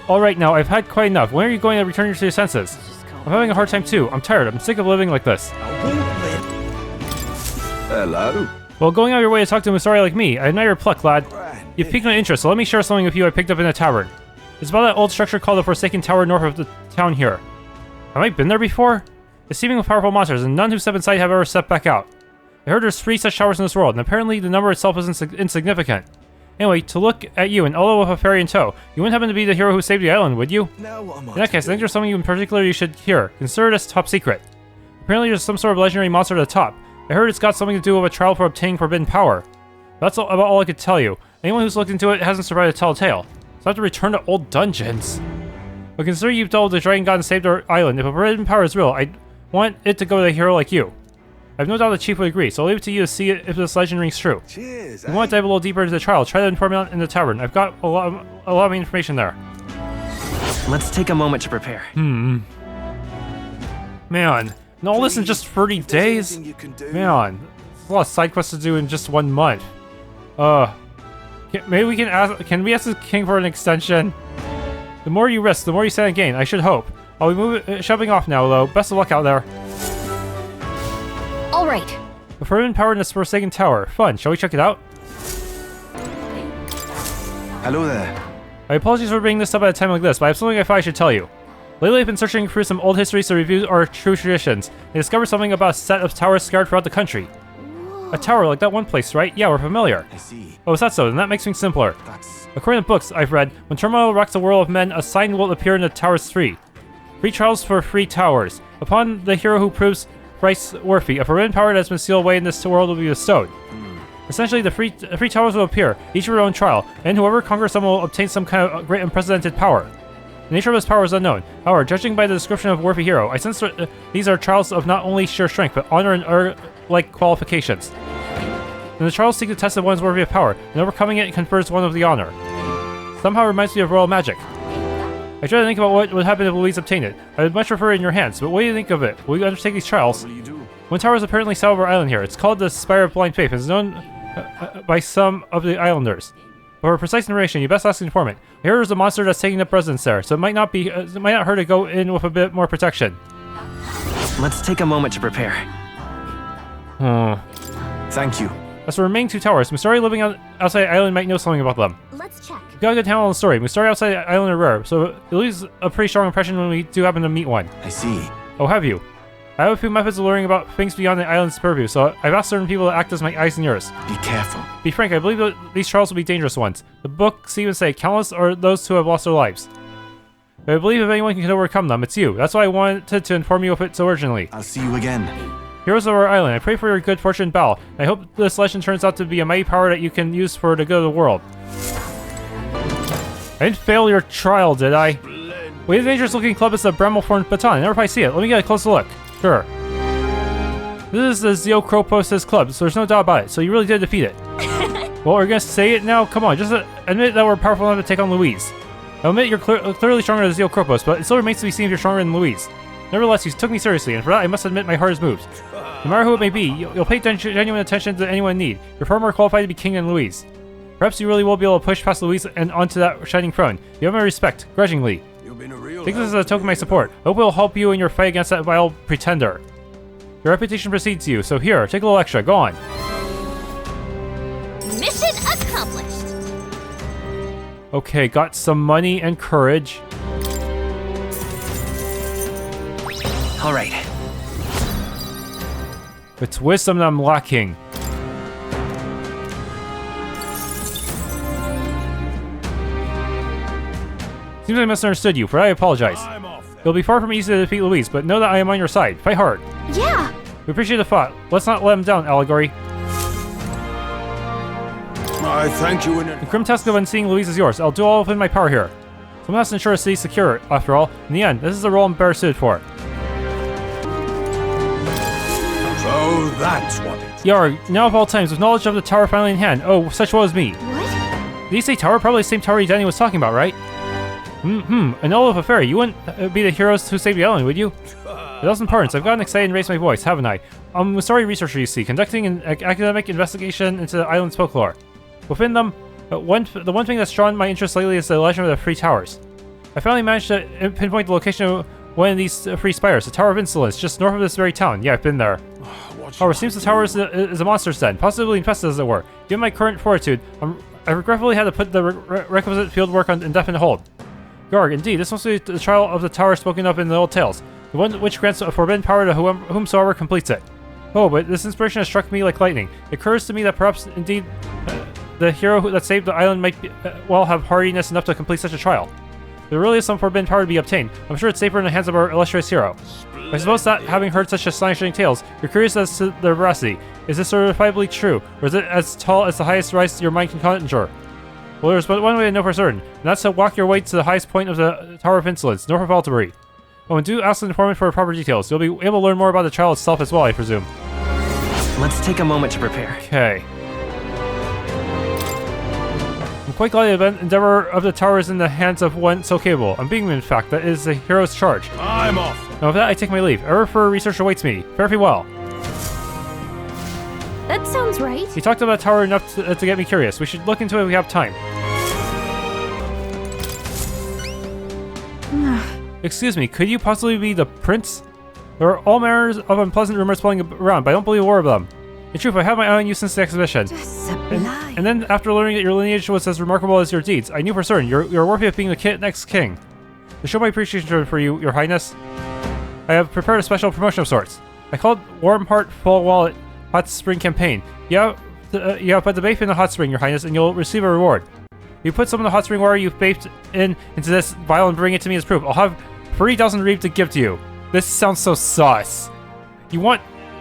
Alright now, I've had quite enough. When are you going to return to your senses? I'm having a hard time too. I'm tired. I'm sick of living like this. Hello? Well, going out of your way to talk to a Musari like me, I admire your pluck, lad. You've piqued my interest, so let me share something with you I picked up in a tavern. It's about that old structure called the Forsaken Tower north of the town here. Have I been there before? It's teeming with powerful monsters, and none who step inside have ever stepped back out. I heard there's 3 such towers in this world, and apparently the number itself is insignificant. Anyway, to look at you, and Elda with a fairy in tow, you wouldn't happen to be the hero who saved the island, would you? In that case, I think there's something in particular you should hear. Consider this top secret. Apparently there's some sort of legendary monster at the top. I heard it's got something to do with a trial for obtaining forbidden power. That's about all I could tell you. Anyone who's looked into it hasn't survived to tell a tale. So I have to return to old dungeons. But consider you've told the dragon god and saved our island. If a forbidden power is real, I want it to go to a hero like you. I have no doubt the chief would agree, so I'll leave it to you to see if this legend rings true. Cheers, if you want to dive a little deeper into the trial, try to inform me in the tavern. I've got a lot of information there. Let's take a moment to prepare. Man, and all this in just 30 days? Man, there's a lot of side quests to do in just 1 month. Maybe we can ask the king for an extension? The more you risk, the more you stand to gain, I should hope. I'll be shoving off now, though. Best of luck out there. All right. The forbidden power in this Forsaken Tower. Fun. Shall we check it out? Hello there. I apologize for bringing this up at a time like this, but I have something I thought I should tell you. Lately, I've been searching through some old histories to review our true traditions. I discovered something about a set of towers scattered throughout the country. A tower like that one place, right? Yeah, we're familiar. I see. Oh, is that so? Then that makes things simpler. According to books I've read, when turmoil rocks the world of men, a sign will appear in the towers 3. 3 trials for 3 towers. Upon the hero who proves thrice worthy, a forbidden power that has been sealed away in this world will be bestowed. Essentially, the three towers will appear, each with their own trial, and whoever conquers them will obtain some kind of great unprecedented power. The nature of this power is unknown. However, judging by the description of worthy hero, I sense these are trials of not only sheer strength, but honor and like qualifications. And the trials seek to test if one is worthy of power, and overcoming it confers one of the honor. Somehow it reminds me of royal magic. I try to think about what would happen if Louise obtained it. I would much prefer it in your hands, but what do you think of it? Will you undertake these trials? One tower is apparently south of our island here. It's called the Spire of Blind Faith and is known by some of the islanders. But for precise narration, you best ask the informant. I hear there's a monster that's taking up residence there, so it might not hurt to go in with a bit more protection. Let's take a moment to prepare. Thank you. As for the remaining 2 towers, Musari living outside the island might know something about them. Let's check. We've got a good handle on the story. Musari outside the island are rare, so it leaves a pretty strong impression when we do happen to meet one. I see. Oh, have you? I have a few methods of learning about things beyond the island's purview, so I've asked certain people to act as my eyes and ears. Be careful. Be frank, I believe that these trials will be dangerous ones. The books even say countless are those who have lost their lives. But I believe if anyone can overcome them, it's you. That's why I wanted to inform you of it so urgently. I'll see you again. Heroes of our island, I pray for your good fortune in battle. I hope this legend turns out to be a mighty power that you can use for the good of the world. I didn't fail your trial, did I? Wait, the dangerous looking club is the Bramblethorn Baton. I never quite see it. Let me get a closer look. Sure. This is the Zeocroposis club, so there's no doubt about it. So you really did defeat it. Well, we're gonna say it now? Come on, just admit that we're powerful enough to take on Louise. I'll admit you're clearly stronger than Zeocropos, but it still remains to be seen if you're stronger than Louise. Nevertheless, you took me seriously, and for that I must admit my heart is moved. No matter who it may be, you'll pay genuine attention to anyone in need. You're far more qualified to be king than Louise. Perhaps you really will be able to push past Louise and onto that shining throne. You have my respect, grudgingly. Take this as a token of my support. I hope it will help you in your fight against that vile pretender. Your reputation precedes you, so here, take a little extra. Go on. Mission accomplished. Okay, got some money and courage. All right. It's wisdom that I'm lacking. Seems I misunderstood you, for I apologize. It'll be far from easy to defeat Louise, but know that I am on your side. Fight hard. Yeah. We appreciate the thought. Let's not let him down, Allegory. I thank you in The grim task of unseeing Louise is yours. I'll do all within my power here. Someone has to ensure the city's secure, after all. In the end, this is the role I'm better suited for. So that's what it is. Yarg, now of all times, with knowledge of the tower finally in hand. Oh, such was me. What? Did you say tower? Probably the same tower Danny was talking about, right? An Olaf affair. You wouldn't be the heroes who saved the island, would you? A dozen parents. I've gotten excited and raised my voice, haven't I? I'm a sorry researcher, you see, conducting an academic investigation into the island's folklore. Within them, the one thing that's drawn my interest lately is the legend of the Three Towers. I finally managed to pinpoint the location of one of these three spires, the Tower of Insolence, just north of this very town. Yeah, I've been there. However, it seems the tower is a monster's den, possibly infested as it were. Given my current fortitude, I regretfully had to put the requisite field work on indefinite hold. Garg, indeed, this must be the trial of the tower spoken of in the old tales, the one which grants a forbidden power to whomsoever completes it. Oh, but this inspiration has struck me like lightning. It occurs to me that perhaps, indeed, the hero that saved the island might well have hardiness enough to complete such a trial. If there really is some forbidden power to be obtained, I'm sure it's safer in the hands of our illustrious hero. I suppose that, having heard such astonishing tales, you're curious as to their veracity. Is this certifiably true, or is it as tall as the highest rise your mind can conjure? Well, there's but one way to know for certain, and that's to walk your way to the highest point of the Tower of Insolence, north of Altabury. Oh, and do ask the informant for proper details. You'll be able to learn more about the trial itself as well, I presume. Let's take a moment to prepare. Okay. I'm quite glad the endeavor of the tower is in the hands of one so capable. I'm being, in fact, that is the hero's charge. I'm off. Now with that, I take my leave. Error for research awaits me. Fare thee well. That sounds right. You talked about the tower enough to get me curious. We should look into it if we have time. Excuse me, could you possibly be the prince? There are all manners of unpleasant rumors floating around, but I don't believe a word of them. In truth, I have my eye on you since the exhibition. And then, after learning that your lineage was as remarkable as your deeds, I knew for certain you're worthy of being the next king. To show my appreciation for you, your highness, I have prepared a special promotion of sorts. I call it Warm Heart Full Wallet Hot Spring Campaign. You have put the bath in the hot spring, your highness, and you'll receive a reward. You put some of the hot spring water you've bathed into this vial and bring it to me as proof. I'll have 3,000 reeb to give to you. This sounds so sus. You want...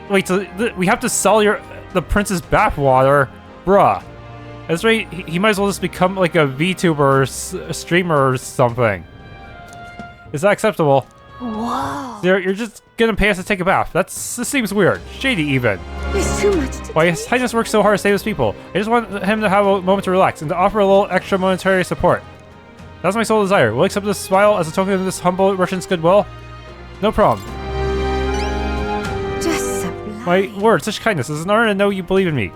Wait, we have to sell the prince's bathwater? Bruh. That's right, he might as well just become like a VTuber or a streamer or something. Is that acceptable? Whoa. You're just gonna pay us to take a bath. This seems weird. Shady even. There's too much to Why His Highness works so hard to save his people. I just want him to have a moment to relax and to offer a little extra monetary support. That's my sole desire. Will you accept this vial as a token of this humble merchant's goodwill? No problem. Just sublime. My word, such kindness. It's an honor to know you believe in me.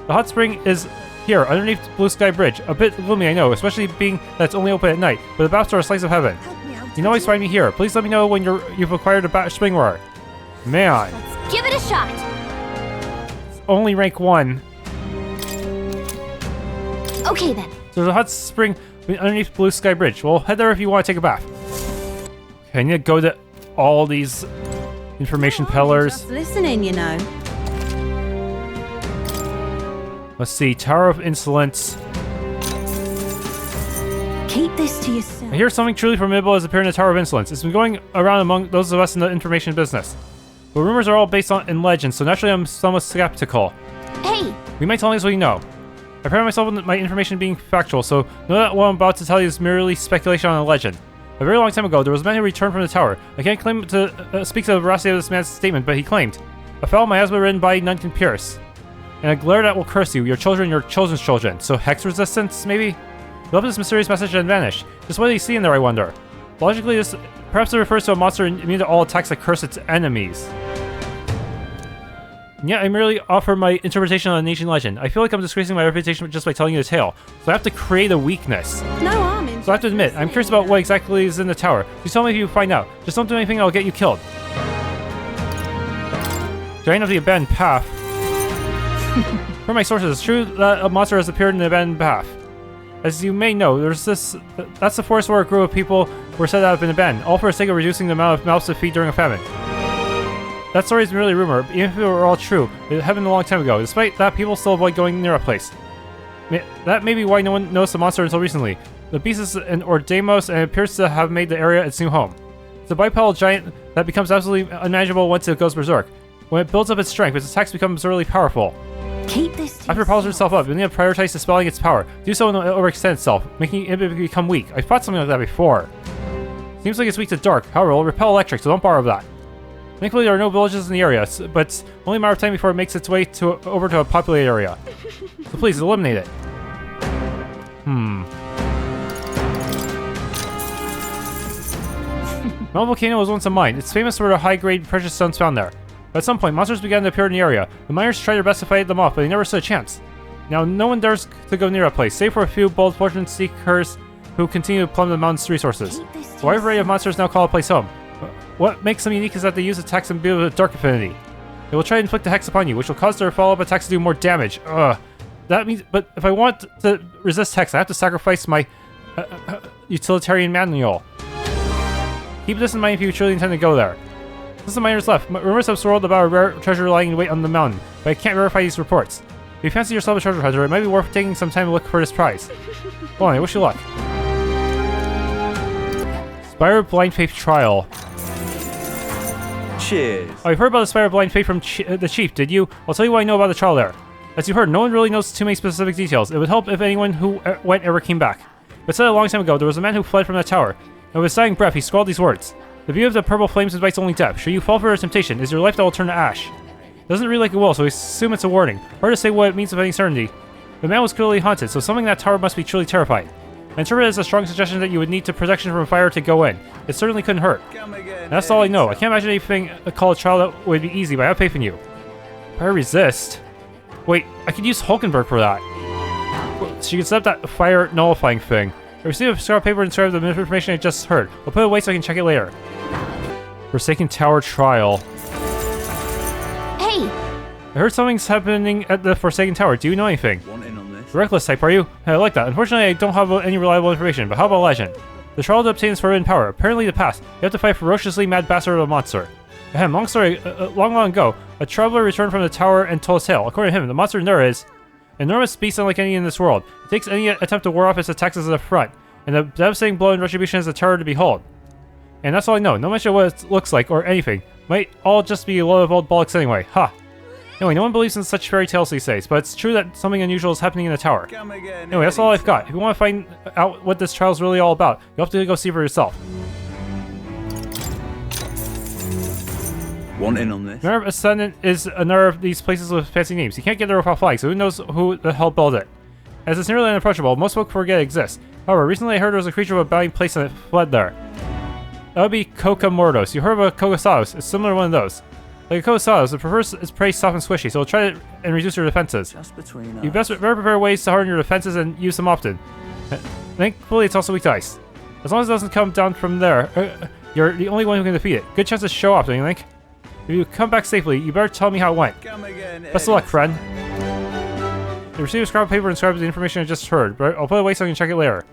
The hot spring is here, underneath Blue Sky Bridge. A bit gloomy, I know, especially being that it's only open at night, but the baths are a slice of heaven. You can always find me here. Please let me know when you've acquired a spring water. Man. Let's give it a shot. It's only rank 1. Okay then. So there's a hot spring underneath Blue Sky Bridge. Well, head there if you want to take a bath. Okay, I need to go to all these information pillars. Just listening, you know. Let's see, Tower of Insolence. Keep this to yourself. I hear something truly formidable has appeared in the Tower of Insolence. It's been going around among those of us in the information business. But rumors are all based in legend, so naturally I'm somewhat skeptical. Hey! We might tell me what you know. I pride myself on my information being factual, so know that what I'm about to tell you is merely speculation on a legend. A very long time ago, there was a man who returned from the tower. I can't claim to speak to the veracity of this man's statement, but he claimed, "A fellow my husband ridden by Duncan Pierce. And a glare that will curse you, your children, your children's children." So hex resistance, maybe? He left this mysterious message and vanished. Just what did he see in there, I wonder? Logically, this Perhaps it refers to a monster immune to all attacks that curse its enemies. Yeah, I merely offer my interpretation on a nation legend. I feel like I'm disgracing my reputation just by telling you the tale, so I have to create a weakness. No harm in. So I have to admit, I'm curious about what exactly is in the tower. Just tell me if you find out. Just don't do anything that'll get you killed. Giant of the abandoned path. From my sources, it's true that a monster has appeared in the abandoned path. As you may know, that's the forest where a group of people were said to have been abandoned, all for the sake of reducing the amount of mouths to feed during a famine. That story is merely rumor, but even if it were all true, it happened a long time ago. Despite that, people still avoid going near a place. That may be why no one noticed the monster until recently. The beast is an Ordemos and appears to have made the area its new home. It's a bipedal giant that becomes absolutely unmanageable once it goes berserk. When it builds up its strength, its attacks become absurdly powerful. Keep this to After it powers itself up, you need to prioritize dispelling its power. Do so when it overextends itself, making it become weak. I fought something like that before. Seems like it's weak to dark, however, it will repel electric, so don't borrow that. Thankfully, there are no villages in the area, but it's only a matter of time before it makes its way over to a populated area. So please, eliminate it. Mount Volcano was once a mine. It's famous for the high-grade precious stones found there. But at some point, monsters began to appear in the area. The miners tried their best to fight them off, but they never stood a chance. Now, no one dares to go near that place, save for a few bold fortune seekers who continue to plumb the mountain's resources. A wide variety of monsters now call a place home. What makes them unique is that they use attacks and build with dark affinity. They will try to inflict a hex upon you, which will cause their follow-up attacks to do more damage. That means, but if I want to resist hex, I have to sacrifice my utilitarian manual. Keep this in mind if you truly intend to go there. Since the miners left, rumors have swirled about a rare treasure lying in wait on the mountain, but I can't verify these reports. If you fancy yourself a treasure hunter, it might be worth taking some time to look for this prize. Well, I wish you luck. Spire of Blind Faith Trial. Cheers. Oh, you've heard about the Spire of Blind Faith from the Chief, did you? I'll tell you what I know about the trial there. As you heard, no one really knows too many specific details. It would help if anyone who went ever came back. But said a long time ago, there was a man who fled from that tower, and with his dying breath, he scrawled these words. The view of the purple flames invites only death. Should you fall for a temptation, is your life that will turn to ash. It doesn't read like it will, so we assume it's a warning. Hard to say what it means with any certainty. The man was clearly haunted, so summoning that tower must be truly terrifying. I interpret it as a strong suggestion that you would need protection from fire to go in. It certainly couldn't hurt. And that's all I know. I can't imagine anything called a trial that would be easy, but I have faith in you. Fire resist? Wait, I could use Hulkenberg for that. So you can set up that fire nullifying thing. I received a scrap paper inscribed with the information I just heard. I'll put it away so I can check it later. Forsaken Tower Trial. Hey! I heard something's happening at the Forsaken Tower. Do you know anything? Reckless type, are you? I like that. Unfortunately, I don't have any reliable information, but how about legend? The trial to obtain this forbidden power. Apparently the past. You have to fight a ferociously mad bastard of a monster. Ahem, long story. Long ago, a traveler returned from the tower and told his tale. According to him, the monster there is an enormous beast unlike any in this world. It takes any attempt to ward off its attacks as an affront, and the devastating blow and retribution is a terror to behold. And that's all I know. No mention of what it looks like or anything. Might all just be a load of old bollocks anyway. Ha! Anyway, no one believes in such fairy tales these days, but it's true that something unusual is happening in the tower. Anyway, that's all I've got. If you want to find out what this trial is really all about, you'll have to go see for yourself. Want in on this? Nerve Ascendant is another of these places with fancy names. You can't get there without flying, so who knows who the hell built it. As it's nearly unapproachable, most folk forget it exists. However, recently I heard there was a creature with a bounding place and it fled there. That would be Coca-Mordos. You heard of a Cogasaurus? It's similar to one of those. Like a Cogasaurus, it prefers its prey soft and squishy, so it'll try to and reduce your defenses. You best prepare ways to harden your defenses and use them often. Thankfully, it's also weak to ice. As long as it doesn't come down from there, you're the only one who can defeat it. Good chance to show off, don't you think? If you come back safely, you better tell me how it went. Best of luck, friend. You received a scrap paper inscribed with the information I just heard, but I'll put it away so I can check it later.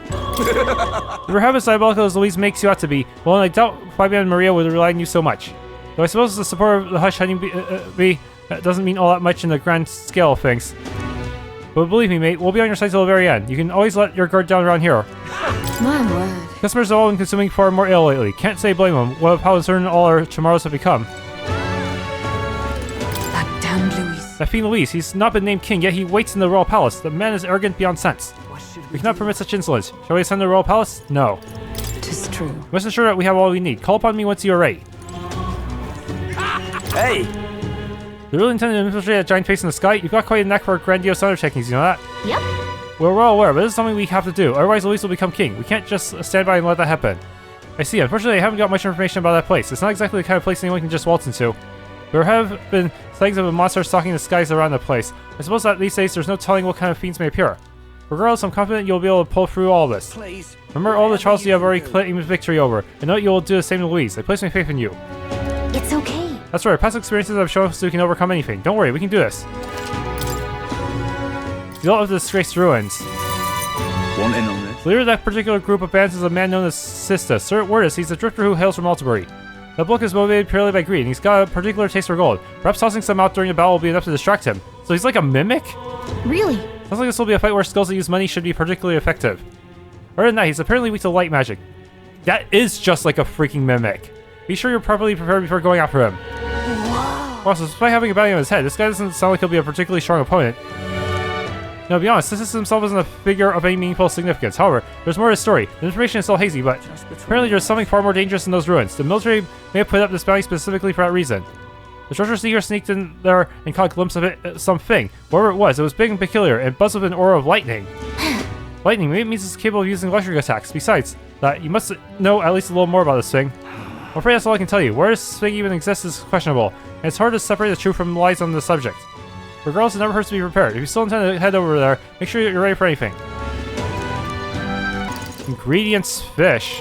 If you're half as diabolical as Louise makes you out to be, well, I doubt Fabian and Maria would rely on you so much. Though I suppose the support of the Hush Honey Bee doesn't mean all that much in the grand scale of things. But believe me, mate, we'll be on your side till the very end. You can always let your guard down around here. My word. Customers have all been consuming far more ale lately. Can't say blame them. What of how uncertain all our tomorrows have become. That damned Louis. That fiend Louis, he's not been named king, yet he waits in the royal palace. The man is arrogant beyond sense. We cannot permit such insolence. Shall we ascend the royal palace? No. 'Tis true. Rest assured that we have all we need. Call upon me once you are ready. Hey! You really intend to infiltrate that giant face in the sky? You've got quite a knack for grandiose undertakings, you know that? Yep. We're well aware, but this is something we have to do. Otherwise, Louis will become king. We can't just stand by and let that happen. I see. Unfortunately, I haven't got much information about that place. It's not exactly the kind of place anyone can just waltz into. There have been sightings of a monster stalking the skies around the place. I suppose that these days there's no telling what kind of fiends may appear. Regardless, I'm confident you'll be able to pull through all this. Please. Remember all the trials you have already claimed victory over, and know you'll do the same to Louise. I place my faith in you. It's okay. That's right, past experiences have shown us we can overcome anything. Don't worry, we can do this. The Ult of the Disgraced Ruins. Want in on this? The leader of that particular group of bands is a man known as Sista. Sir Wordis, he's a drifter who hails from Altabury. The book is motivated purely by greed, and he's got a particular taste for gold. Perhaps tossing some out during a battle will be enough to distract him. So he's like a mimic? Really? Sounds like this will be a fight where skills that use money should be particularly effective. Other than that, he's apparently weak to light magic. That is just like a freaking mimic. Be sure you're properly prepared before going after him. Whoa. Also, despite having a bounty on his head, this guy doesn't sound like he'll be a particularly strong opponent. Now, to be honest, Sista himself isn't a figure of any meaningful significance. However, there's more to his story. The information is still hazy, but apparently there's something far more dangerous in those ruins. The military may have put up this bounty specifically for that reason. The treasure seeker sneaked in there and caught a glimpse of it, something. Whatever it was big and peculiar, and buzzed with an aura of lightning. Lightning, maybe it means it's capable of using electric attacks. Besides that, you must know at least a little more about this thing. I'm afraid that's all I can tell you. Where this thing even exists is questionable, and it's hard to separate the truth from lies on the subject. Regardless, it never hurts to be prepared. If you still intend to head over there, make sure you're ready for anything. Ingredients: fish.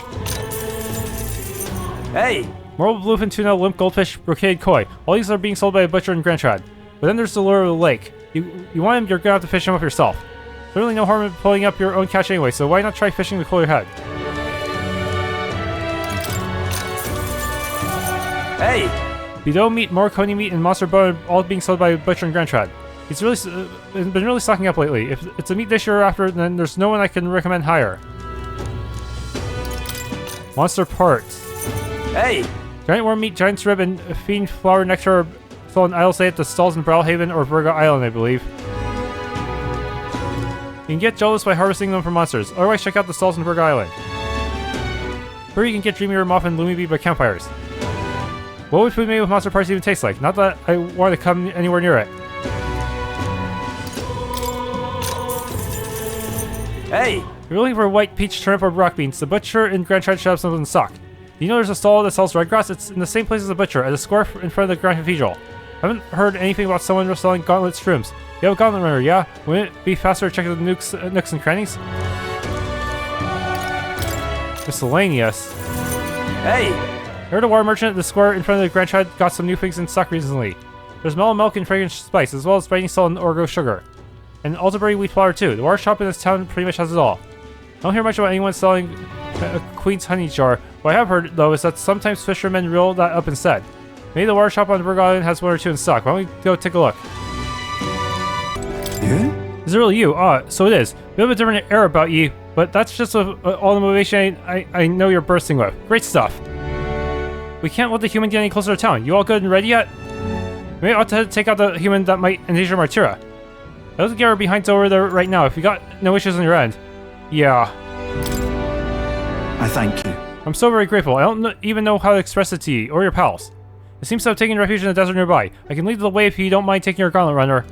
Hey! Moral bluefin tuna, limp goldfish, brocade koi. All these are being sold by a butcher in Grand Trad. But then there's the lure of the lake. You want him, you're gonna have to fish him up yourself. There's really no harm in pulling up your own catch anyway, so why not try fishing the cooler head? Hey! Bidot meat, Morconi meat, and monster bone all being sold by a butcher in Grand Trad. He's really been really stocking up lately. If it's a meat dish you're after, then there's no one I can recommend higher. Monster parts. Hey! Giant worm meat, giant's rib, and fiend flower nectar are sold in Idlesday at the stalls in Browhaven or Virga Island, I believe. You can get jealous by harvesting them from monsters. Otherwise, check out the stalls in Virga Island. Here you can get dreamier moth and loomy bee by campfires. What would food made with monster parts even taste like? Not that I want to come anywhere near it. Hey! If you're looking for white peach, turnip, or rock beans, the butcher in Grand Trad should have something in stock. Do you know there's a stall that sells red grass? It's in the same place as the butcher, at a square in front of the Grand Cathedral. I haven't heard anything about someone selling gauntlet shrooms. You have a gauntlet runner, yeah? Wouldn't it be faster to check the nooks and crannies? Miscellaneous. Hey! I heard a water merchant at the square in front of the Grand Trad got some new things in stock recently. There's mellow milk and fragrant spice, as well as biting salt and orgo sugar. And Altabury wheat flour too. The water shop in this town pretty much has it all. I don't hear much about anyone selling a Queen's honey jar. What I have heard, though, is that sometimes fishermen reel that up instead. Maybe the water shop on Virga Island has one or two in stock. Why don't we go take a look? Yeah? Is it really you? So it is. We have a different air about you, but that's just all the motivation I know you're bursting with. Great stuff. We can't let the human get any closer to town. You all good and ready yet? Maybe I ought to take out the human that might endanger Martira. I don't get her behind over there right now. If you got no issues on your end. Yeah. I thank you. I'm so very grateful. I don't even know how to express it to you, or your pals. It seems to have taken refuge in the desert nearby. I can lead the way if you don't mind taking your gauntlet runner.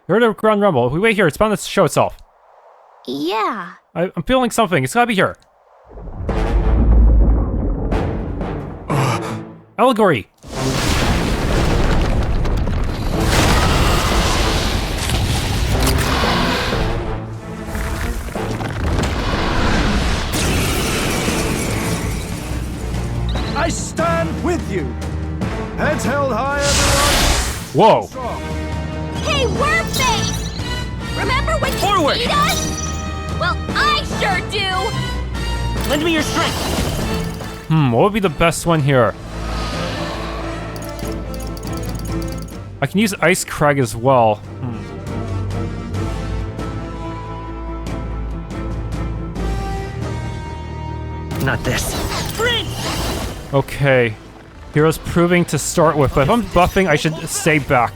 You heard a ground rumble. If we wait here, it's bound to show itself. Yeah. I'm feeling something. It's gotta be here. Allegory! I stand with you. Heads held high, everyone. Whoa! Hey, Wormface! Remember when you beat us? Well, I sure do! Lend me your strength! What would be the best one here? I can use Ice Crag as well. Not this. Okay. Hero's proving to start with, but if I'm buffing, I should stay back.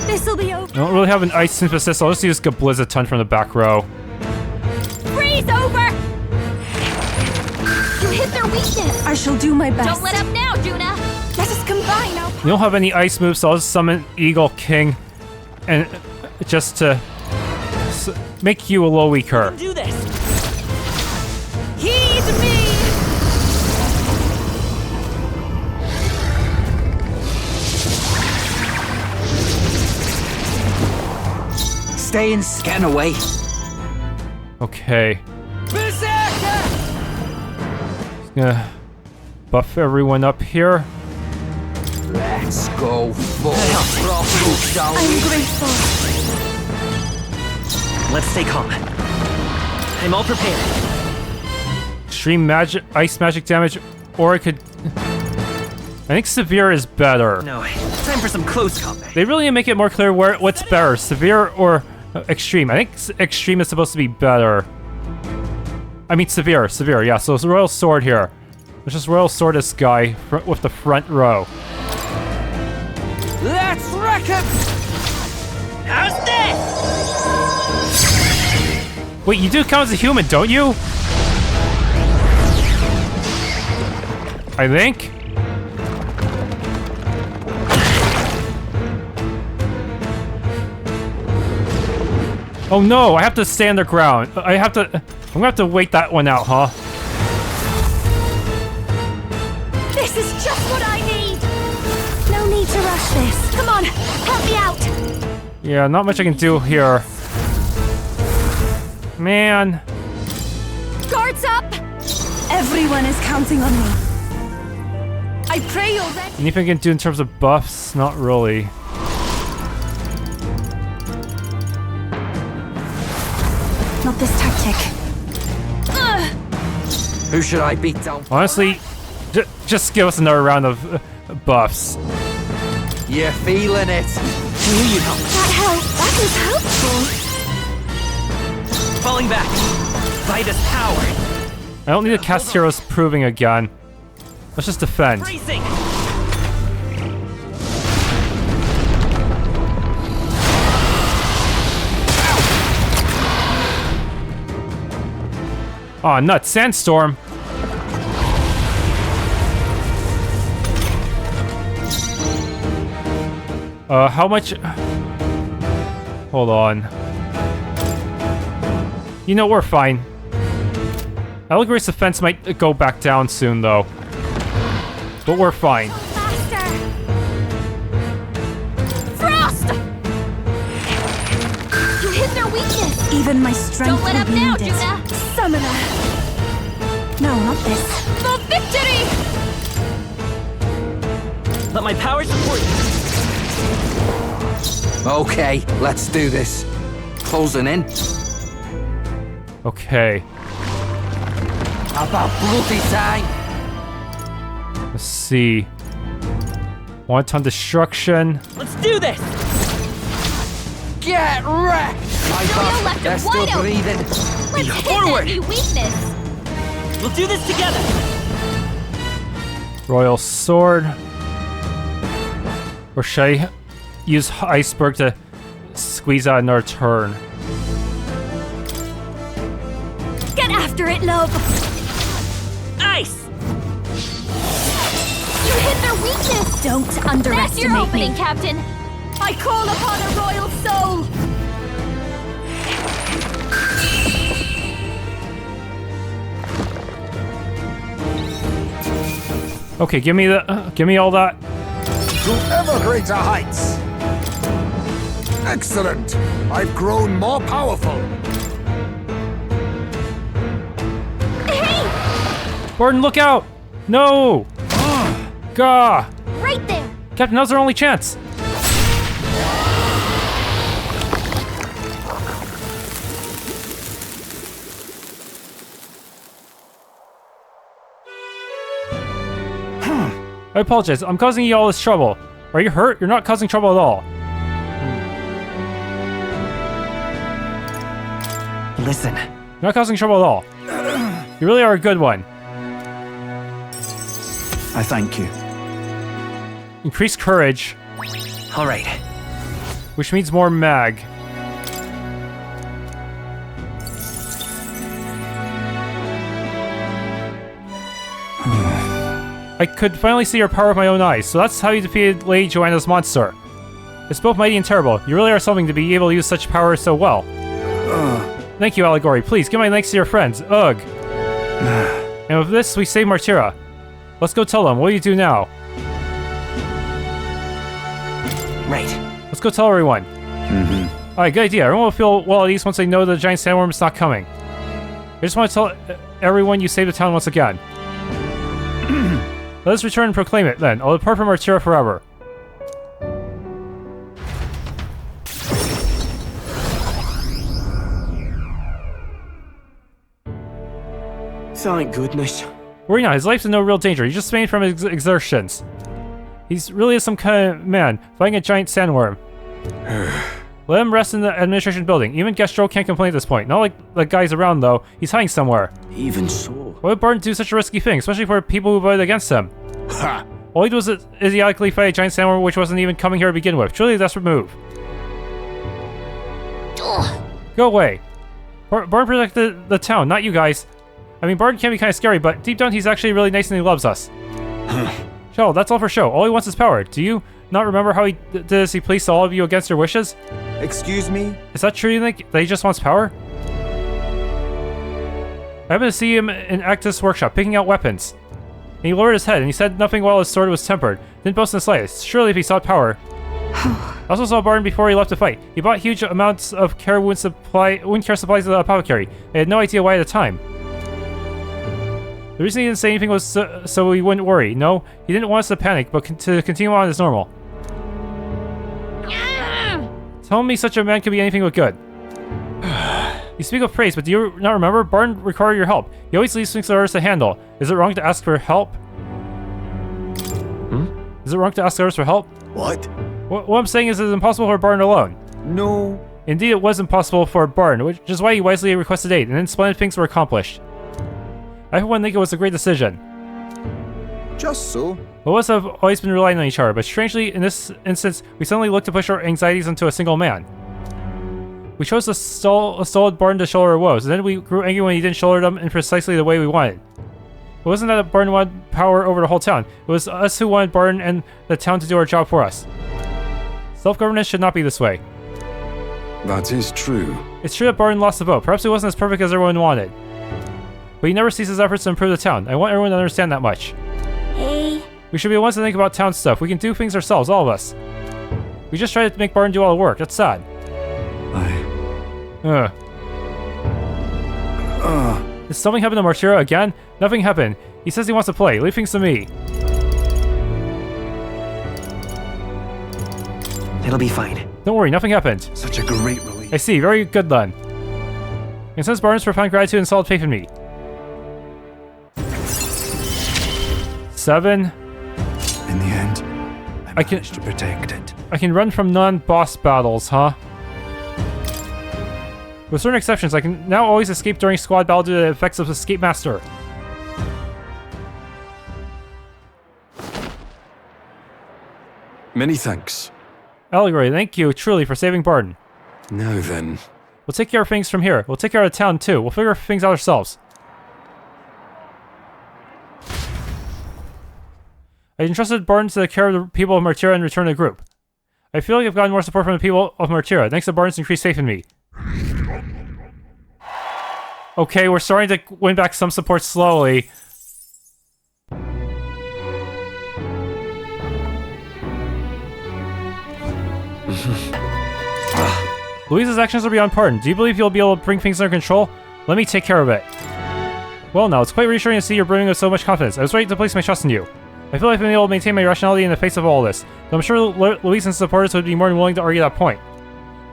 This'll be over. I don't really have an ice synthesis, so I'll just use Blizzard Ton from the back row. Freeze over! weakness. I shall do my best. Don't let up now, Juna. Let us combine our You don't have any ice moves, so I'll just summon Eagle King, and just to make you a little weaker. Do this. Heed me! Stay and scan away. Okay. Gonna buff everyone up here. Let's go full throttle, shall I'm we? grateful. Let's stay calm. I'm all prepared. Extreme magic, ice magic damage, or I could. I think severe is better. No, time for some close combat. They really need to make it more clear what's better, severe or extreme. I think extreme is supposed to be better. I mean severe, yeah. So it's a Royal Sword here. Let's just Royal Sword this guy with the front row. Let's wreck him! How's this? Wait, you do count as a human, don't you? I think. Oh no, I have to stay underground. I'm gonna have to wait that one out, huh? This is just what I need. No need to rush this. Come on, help me out. Yeah, not much I can do here. Man. Guards up. Everyone is counting on me. I pray you're ready. Anything I can do in terms of buffs? Not really. Not this tactic. Who should I beat down? Honestly, just give us another round of buffs. You're feeling it. That was helpful. Falling back. Vitus power. I don't need to cast Heroes Proving again. Let's just defend. Bracing. Aw, nuts. Sandstorm. How much? Hold on. You know, we're fine. Allegory's defense might go back down soon, though. But we're fine. Faster! Frost! You hit their weakness! Even my strength Don't let up will now, need it. Juna! Summoner. No, not this. The victory! Let my power support you. Okay, let's do this. Closing in. Okay. About bloody time. Let's see. Wanton Destruction. Let's do this! Get wrecked! My Yo-yo God, left they're him still wide open. breathing. Let's Be hit forward. that new weakness! We'll do this together! Royal Sword. Or should I use Iceberg to squeeze out another turn? Get after it, love. Ice! You hit their weakness! Don't That's underestimate your opening, me. Captain! I call upon a royal soul. Okay, give me all that. To ever greater heights. Excellent. I've grown more powerful. Hey! Bardon, look out! No! Gah! Right there! Captain, now's our only chance. I apologize. I'm causing you all this trouble. Are you hurt? You're not causing trouble at all. Listen. You're not causing trouble at all. You really are a good one. I thank you. Increased courage, All right. which means more mag. I could finally see your power with my own eyes, so that's how you defeated Lady Joanna's monster. It's both mighty and terrible. You really are something to be able to use such power so well. Thank you, Allegory. Please, give my thanks to your friends. Ugh. And with this, we save MARTIRA. Let's go tell them. What do you do now? Right. Let's go tell everyone. Alright, good idea. Everyone will feel well at ease once they know the giant sandworm is not coming. I just want to tell everyone you saved the town once again. Let us return and proclaim it, then. I'll depart from MARTIRA forever. Thank goodness. Worry not, his life's in no real danger. He's just fainted from his exertions. He's really is some kind of man, fighting a giant sandworm. Let him rest in the administration building. Even Gastro can't complain at this point. Not like the guys around, though. He's hiding somewhere. Even so. Why would Bardon do such a risky thing, especially for people who voted against him? Ha! All he did was idiotically fight a giant sandworm which wasn't even coming here to begin with. Truly a desperate move. Go away. Bardon protected the town, not you guys. I mean, Bardon can be kind of scary, but deep down he's actually really nice and he loves us. Shell, that's all for show. All he wants is power. Do you not remember how he did this? He pleased all of you against your wishes? Excuse me? Is that true, you think? That he just wants power? I happened to see him in Actus' workshop, picking out weapons. And he lowered his head, and he said nothing while his sword was tempered. Didn't boast in the slightest. Surely if he sought power. I also saw Bardon before he left to fight. He bought huge amounts of wound care supplies to the apothecary. I had no idea why at the time. The reason he didn't say anything was so we wouldn't worry. No, he didn't want us to panic, but to continue on as normal. Tell me such a man could be anything but good. You speak of praise, but do you not remember? Bardon required your help. He always leaves things for others to handle. Is it wrong to ask for help? Is it wrong to ask others for help? What? What I'm saying is it's impossible for Bardon alone. No. Indeed, it was impossible for Bardon, which is why he wisely requested aid, and then splendid things were accomplished. I for one think it was a great decision. Just so. Both of us have always been relying on each other, but strangely, in this instance, we suddenly looked to push our anxieties onto a single man. We chose to stalled Bardon to shoulder our woes, and then we grew angry when he didn't shoulder them in precisely the way we wanted. It wasn't that Bardon wanted power over the whole town, it was us who wanted Bardon and the town to do our job for us. Self-governance should not be this way. That is true. It's true that Bardon lost the vote, perhaps it wasn't as perfect as everyone wanted. But he never ceases efforts to improve the town. I want everyone to understand that much. Hey. We should be the ones to think about town stuff. We can do things ourselves, all of us. We just try to make Bardon do all the work. That's sad. Did something happen to MARTIRA again? Nothing happened. He says he wants to play. Leave things to me. It'll be fine. Don't worry, nothing happened. Such a great relief. I see. Very good then. And since Bardon's profound gratitude and solid faith in me. 7. In the end, I managed to protect it. I can run from non-boss battles, huh? With certain exceptions, I can now always escape during squad battle due to the effects of Escape Master. Many thanks. Allegory, thank you truly for saving Bardon. Now then. We'll take care of things from here. We'll take care of the town too. We'll figure things out ourselves. I entrusted Bardon to the care of the people of MARTIRA and return to the group. I feel like I've gotten more support from the people of MARTIRA, thanks to Bardon's increased faith in me. Okay, we're starting to win back some support slowly. Louise's actions are beyond pardon. Do you believe you'll be able to bring things under control? Let me take care of it. Well now, it's quite reassuring to see you're brimming with so much confidence. I was ready to place my trust in you. I feel like I've been able to maintain my rationality in the face of all this, though I'm sure Louise and supporters would be more than willing to argue that point.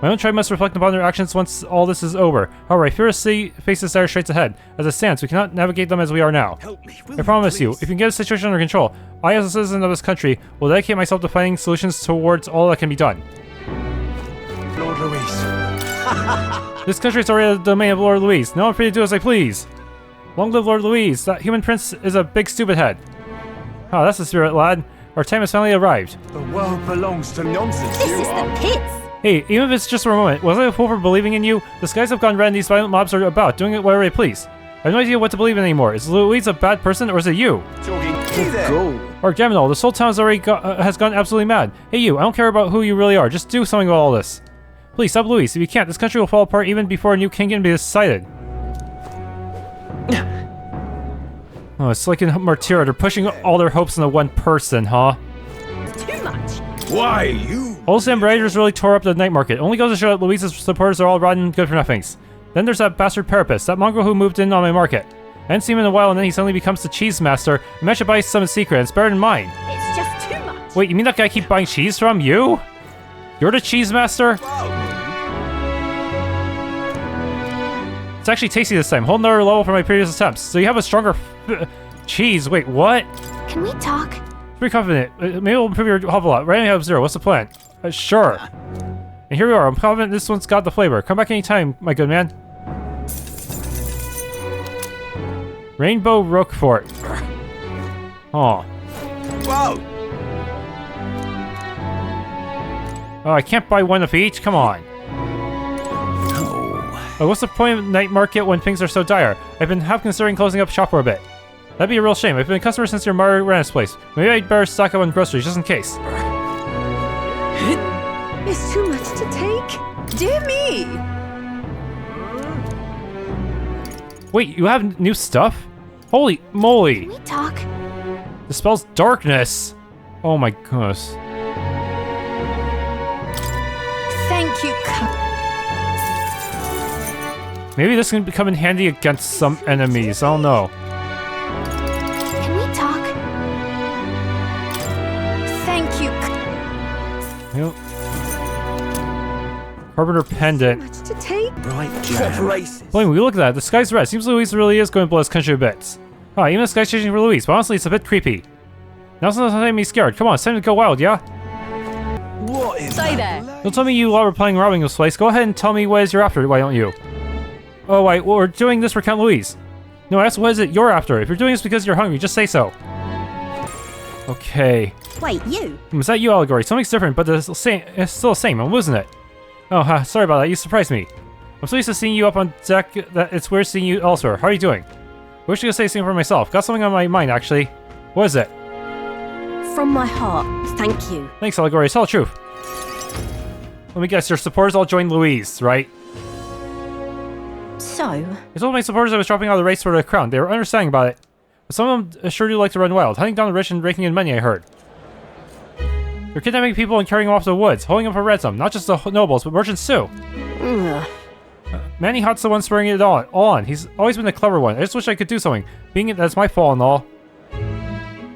My own tribe must reflect upon their actions once all this is over. However, I fear to see faces dire straits ahead. As it stands, we cannot navigate them as we are now. Help me, I promise you, if you can get the situation under control, I as a citizen of this country will dedicate myself to finding solutions towards all that can be done. Lord Louis. This country is already the domain of Lord Louis. Now I'm free to do as I please. Long live Lord Louis. That human prince is a big stupid head. Oh, that's the spirit, lad. Our time has finally arrived. The world belongs to nonsense. This is the pits. Hey, even if it's just for a moment, was I a fool for believing in you? The skies have gone red and these violent mobs are about, doing it whatever they please. I have no idea what to believe in anymore. Is Louise a bad person or is it you? Talking. Or damn it all, this whole town has gone absolutely mad. Hey you, I don't care about who you really are, just do something about all this. Please, stop Louis. If you can't, this country will fall apart even before a new king can be decided. Oh, it's like in MARTIRA, they're pushing all their hopes into one person, huh? Too much. Why, you? All Sam Raiders really tore up the night market. Only goes to show that Louise's supporters are all rotten good for nothings. Then there's that bastard Parapus, that mongrel who moved in on my market. I hadn't seen him in a while, and then he suddenly becomes the cheese master. I managed to buy some secret, and it's better than mine. It's just too much. Wait, you mean that guy I keep buying cheese from? You? You're the cheese master? It's actually tasty this time. Hold another level from my previous attempts. So you have a stronger cheese. Wait, what? Can we talk? Pretty confident. Maybe it'll improve your health a lot. Right now you have 0. What's the plan? Sure. And here we are. I'm confident this one's got the flavor. Come back anytime, my good man. Rainbow Roquefort. Oh. Whoa! Oh, I can't buy one of each? Come on. Oh, what's the point of night market when things are so dire? I've been half considering closing up shop for a bit. That'd be a real shame. I've been a customer since your MARTIRA's place. Maybe I'd better stock up on groceries just in case. It's too much to take. Dear me! Wait, you have new stuff? Holy moly! Can we talk? Dispels darkness! Oh my goodness. Thank you, Maybe this can come in handy against some enemies. I don't know. Can we talk? Thank you. Yep. Carpenter pendant. Much to take. Right, racist. Blamey, we look at that. The sky's red. Seems Louise really is going to blow his country to bits. Oh, even the sky's changing for Louise, but honestly, it's a bit creepy. Now's not the time to be scared. Come on, it's time to go wild, yeah? What is Stay that? there. Don't tell me you lot were planning robbing this place. Go ahead and tell me what is you're after, why don't you? Oh, wait, well, we're doing this for Count Louise. No, ask what is it you're after. If you're doing this because you're hungry, just say so. Okay. Wait, you? Was that you, Allegory? Something's different, but it's still the same. I'm losing it. Oh, sorry about that. You surprised me. I'm so used to seeing you up on deck that it's weird seeing you elsewhere. How are you doing? I wish I could say something for myself. Got something on my mind, actually. What is it? From my heart, thank you. Thanks, Allegory. Tell the truth. Let me guess, your supporters all joined Louise, right? So? I told my supporters I was dropping out of the race for the crown. They were understanding about it. But some of them sure do like to run wild, hunting down the rich and raking in money, I heard. They're kidnapping people and carrying them off to the woods, holding them for ransom. Not just the nobles, but merchants too. Manny Hot's the one spurring it all on. He's always been the clever one. I just wish I could do something. Being it that's my fault and all.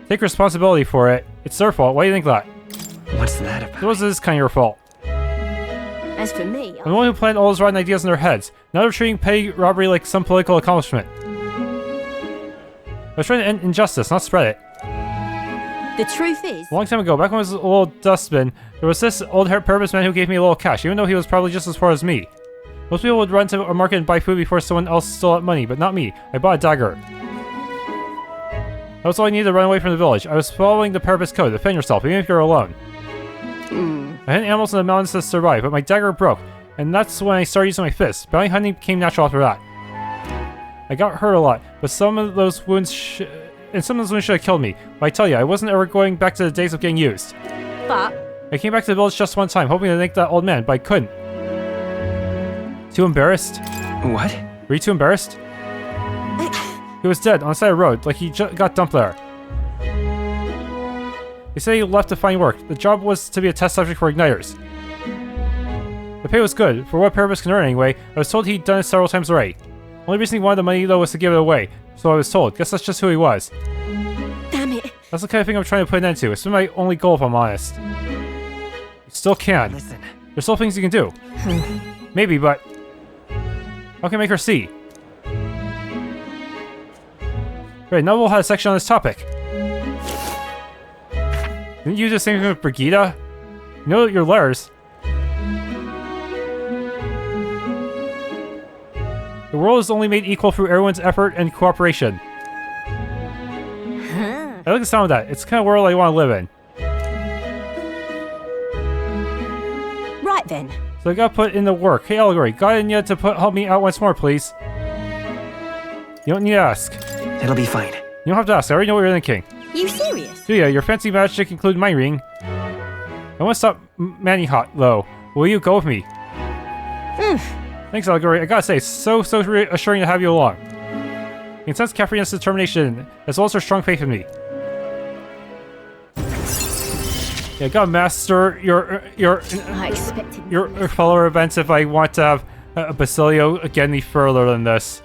Take responsibility for it. It's their fault. Why do you think that? What's that about? It was this kind of your fault. As for me, I'm the one who planted all those rotten ideas in their heads. Now they're treating petty robbery like some political accomplishment. I was trying to end injustice, not spread it. the truth is... A long time ago, back when I was a little dustbin, there was this old purpose man who gave me a little cash, even though he was probably just as poor as me. Most people would run to a market and buy food before someone else stole that money, but not me. I bought a dagger. That was all I needed to run away from the village. I was following the purpose code. Defend yourself, even if you're alone. I had animals in the mountains to survive, but my dagger broke, and that's when I started using my fists. Bounty hunting became natural after that. I got hurt a lot, but some of those wounds should have killed me. But I tell you, I wasn't ever going back to the days of getting used. But... I came back to the village just one time, hoping to thank that old man, but I couldn't. Too embarrassed? What? Were you too embarrassed? He was dead on the side of the road, like he got dumped there. They said he left to find work. The job was to be a test subject for igniters. The pay was good. For what purpose can earn anyway? I was told he'd done it several times already. Only reason he wanted the money though was to give it away. So I was told. Guess that's just who he was. Damn it. That's the kind of thing I'm trying to put an end to. It's been my only goal if I'm honest. You still can. Listen. There's still things you can do. Maybe, but... how can I make her see? Right, now we'll have a section on this topic. Didn't you do the same thing with Brigitta? You know your letters. The world is only made equal through everyone's effort and cooperation. I like the sound of that. It's the kind of world I want to live in. Right then. So I gotta put in the work. Hey, Allegory, got in yet to help me out once more, please. You don't need to ask. It'll be fine. You don't have to ask. I already know what you're thinking. You see Do ya? Your fancy magic include mind reading. I want to stop Manny Hot, though. Will you go with me? Thanks, Allegory. I gotta say, it's so reassuring to have you along. I can sense Catherina's determination, as well as her strong faith in me. Yeah, I gotta master your fellow events if I want to have Basilio get any further than this.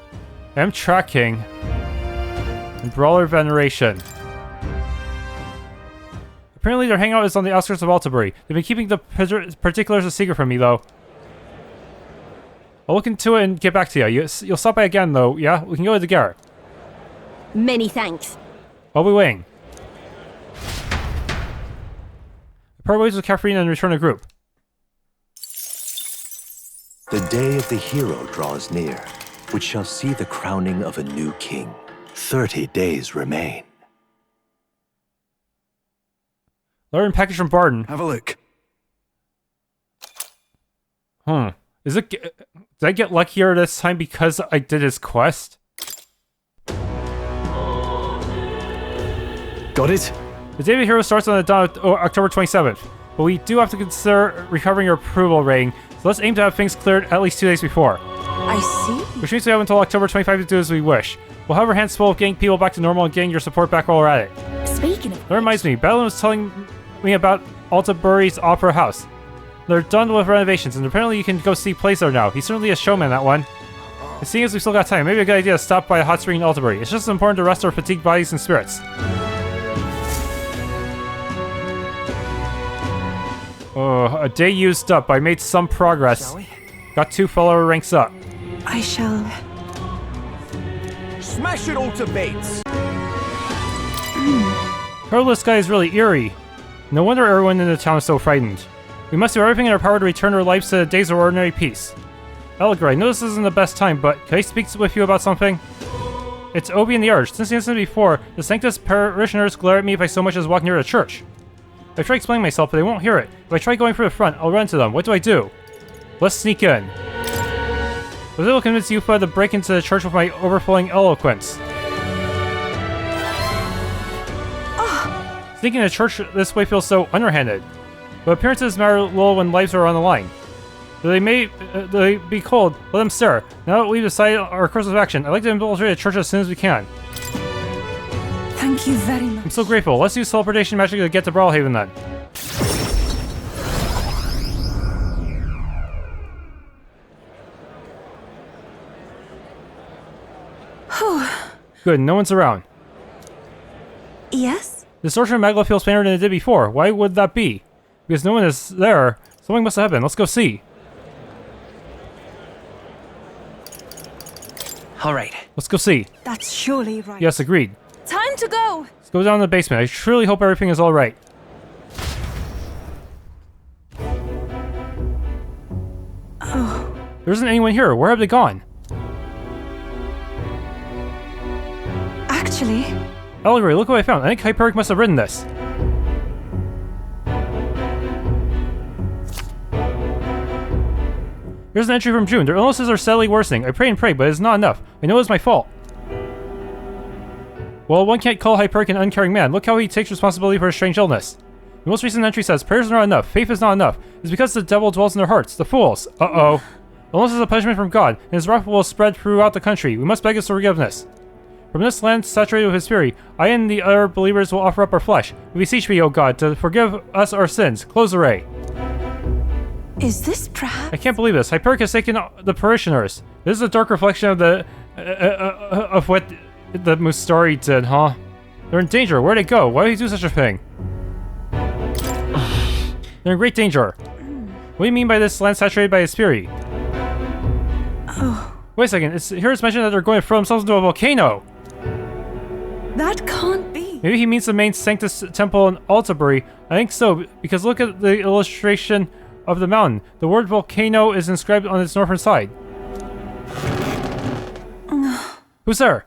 I'm tracking. And Brawler Veneration. Apparently their hangout is on the outskirts of Altabury. They've been keeping the particulars a secret from me, though. I'll look into it and get back to you. You'll stop by again, though, yeah? We can go together. Many thanks. I'll be waiting. Part ways with Catherina and return to group. The day of the hero draws near, which shall see the crowning of a new king. 30 days remain. Learn package from Bardon. Have a look. Is it? Did I get luckier this time because I did his quest? Got it? The day of the hero starts on the dawn of October 27th, but we do have to consider recovering your approval rating, so let's aim to have things cleared at least 2 days before. I see. Which means we have until October 25th to do as we wish. We'll have our hands full of getting people back to normal and getting your support back while we're at it. Speaking of that reminds me, Battleon was telling me about Altabury's Opera House. They're done with renovations, and apparently you can go see plays there now. He's certainly a showman, that one. And seeing as we still got time, maybe a good idea to stop by a hot spring in Altabury. It's just important to rest our fatigued bodies and spirits. Oh, a day used up. I made some progress. Got 2 follower ranks up. I shall... Smash it all to bits! This guy is really eerie. No wonder everyone in the town is so frightened. We must do everything in our power to return our lives to days of ordinary peace. Allegory, I know this isn't the best time, but can I speak with you about something? It's Obi and the Arch. Since the incident before, the Sanctus parishioners glare at me if I so much as walk near the church. I try explaining myself, but they won't hear it. If I try going for the front, I'll run into them. What do I do? Let's sneak in. I was able to convince Eupha to break into the church with my overflowing eloquence. Sneaking into church this way feels so underhanded. But appearances matter little when lives are on the line. Though they be cold, let them stare. Now that we've decided our course of action, I'd like to infiltrate the church as soon as we can. Thank you very much. I'm so grateful. Let's use teleportation magic to get to Brawlhaven then. Good, no one's around. Yes? The sorcerer in Magla feels fainter than it did before. Why would that be? Because no one is there. Something must have happened. Let's go see. Alright. Let's go see. That's surely right. Yes, agreed. Time to go! Let's go down to the basement. I truly hope everything is alright. Oh. There isn't anyone here. Where have they gone? Actually... Allegory, look what I found. I think Hyperic must have written this. Here's an entry from June. Their illnesses are steadily worsening. I pray and pray, but it's not enough. I know it's my fault. Well, one can't call Hyperic an uncaring man. Look how he takes responsibility for a strange illness. The most recent entry says, prayers are not enough. Faith is not enough. It's because the devil dwells in their hearts. The fools. Uh-oh. Illness is a punishment from God, and his wrath will spread throughout the country. We must beg his forgiveness. From this land saturated with his fury, I and the other believers will offer up our flesh. We beseech thee, O God, to forgive us our sins. Close array. Is this perhaps... I can't believe this. Hyperic has taken the parishioners. This is a dark reflection of the... of what the Mustari did, huh? They're in danger. Where'd they go? Why would he do such a thing? They're in great danger. What do you mean by this land saturated by his fury? Oh. Wait a second. Here it's mentioned that they're going to throw themselves into a volcano. That can't be. Maybe he means the main Sanctus temple in Altabury. I think so, because look at the illustration of the mountain. The word volcano is inscribed on its northern side. Who's there?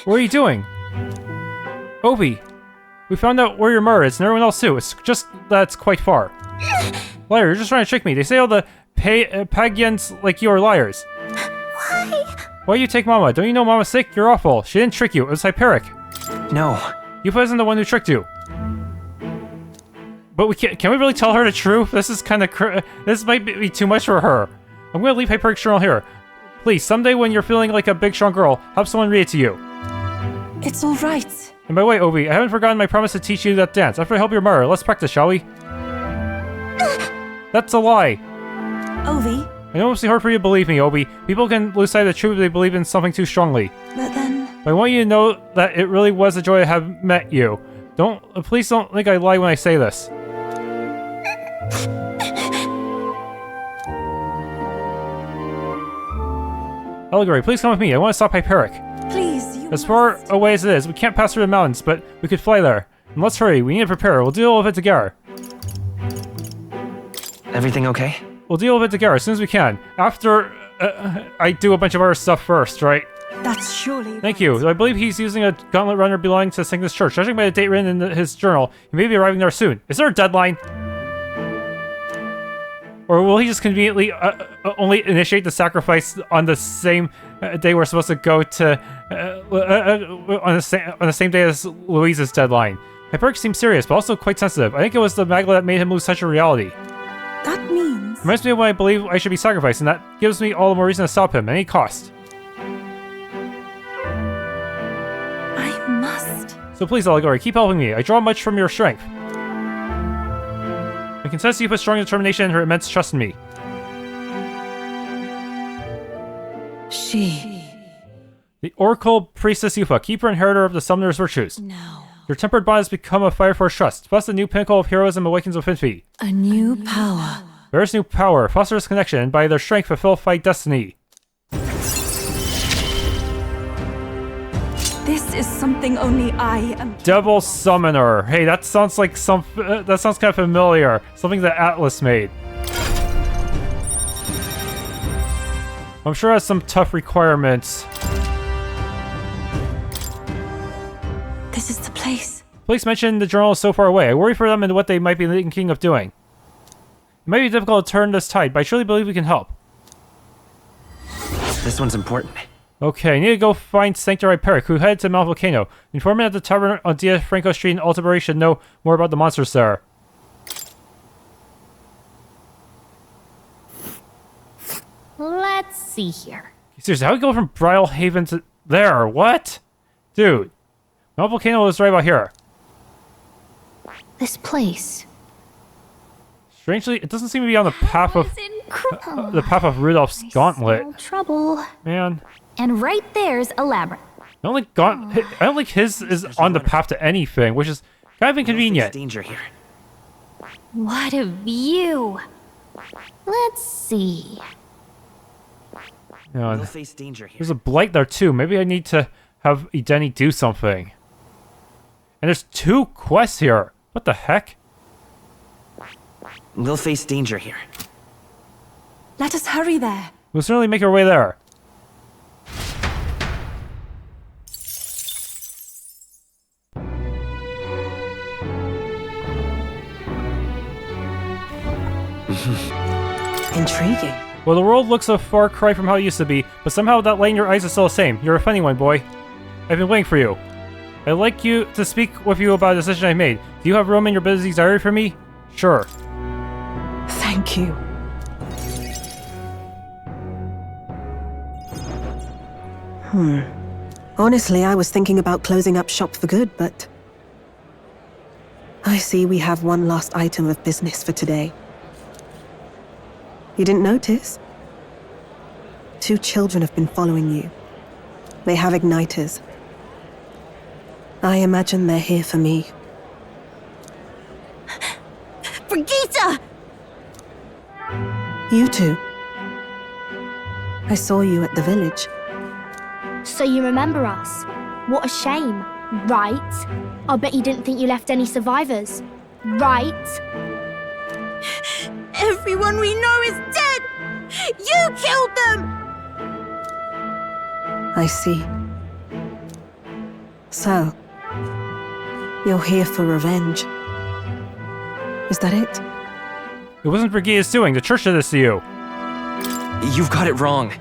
What are you doing? Obi, we found out where your mother is and everyone else too. It's just that it's quite far. Liar, you're just trying to trick me. They say all the pagans like you are liars. Why? Why you take Mama? Don't you know Mama's sick? You're awful. She didn't trick you. It was Hyperic. No. Eupha isn't the one who tricked you. But we can we really tell her the truth? This is kind of this might be too much for her. I'm gonna leave Hyperic's journal here. Please, someday when you're feeling like a big strong girl, have someone read it to you. It's all right. And by the way, Obi, I haven't forgotten my promise to teach you that dance. After I help your mother, let's practice, shall we? That's a lie. Ovi. I know it's hard for you to believe me, Obi. People can lose sight of the truth if they believe in something too strongly. But then... But I want you to know that it really was a joy to have met you. Please don't think I lie when I say this. Allegory, please come with me. I want to stop Hyperic. Please, you As far away as it is, we can't pass through the mountains, but we could fly there. And let's hurry. We need to prepare. We'll deal with it together. Everything okay? We'll deal with it together as soon as we can. After I do a bunch of other stuff first, right? That's surely... Thank you. I believe he's using a gauntlet runner belonging to Cygnus Church. Judging by the date written in his journal, he may be arriving there soon. Is there a deadline? Or will he just conveniently only initiate the sacrifice on the same day we're supposed to go to... on the same day as Louise's deadline? Hyperic seems serious, but also quite sensitive. I think it was the magma that made him lose touch of reality. That means... Reminds me of when I believe I should be sacrificed, and that gives me all the more reason to stop him, at any cost. I must. So please, Allegory, keep helping me. I draw much from your strength. I can sense you put strong determination and her immense trust in me. She... The Oracle Priestess Eupha, keeper and inheritor of the Summoner's virtues. No. Your tempered bond has become a fire for trust. Thus, a new pinnacle of heroism awakens within me. A new power. Bears new power, fosters connection, and by their strength fulfill fight destiny. This is something only I am... Devil Summoner. Hey, that sounds like that sounds kind of familiar. Something that Atlus made. I'm sure it has some tough requirements. This is the place. Police mentioned the journal is so far away. I worry for them and what they might be thinking of doing. It might be difficult to turn this tide, but I truly believe we can help. This one's important. Okay, I need to go find Sanctuary Hyperic, who headed to Mount Volcano. Inform me at the tavern on Dia Franco Street in Altabury should know more about the monsters there. Let's see here. Seriously, how do we go from Bridlehaven to there? What? Dude. Mount Volcano is right about here. This place. Strangely, it doesn't seem to be on the path of the path of Rudolph's gauntlet. Smell trouble. Man. And right there's a labyrinth. I don't think his is on the path to anything, which is kind of inconvenient. Danger here. What a view. Let's see. We'll face danger here. There's a blight there too. Maybe I need to have Ideni do something. And there's 2 quests here. What the heck? We'll face danger here. Let us hurry there. We'll certainly make our way there. Intriguing. Well, the world looks a far cry from how it used to be, but somehow that light in your eyes is still the same. You're a funny one, boy. I've been waiting for you. I'd like you to speak with you about a decision I made. Do you have room in your busy diary for me? Sure. Thank you. Honestly, I was thinking about closing up shop for good, but... I see we have one last item of business for today. You didn't notice? 2 children have been following you. They have igniters. I imagine they're here for me. Brigitta! You two. I saw you at the village. So you remember us? What a shame, right? I bet you didn't think you left any survivors, right? Everyone we know is dead! You killed them! I see. So, you're here for revenge. Is that it? It wasn't Brigitta's doing. The church did this to you. You've got it wrong.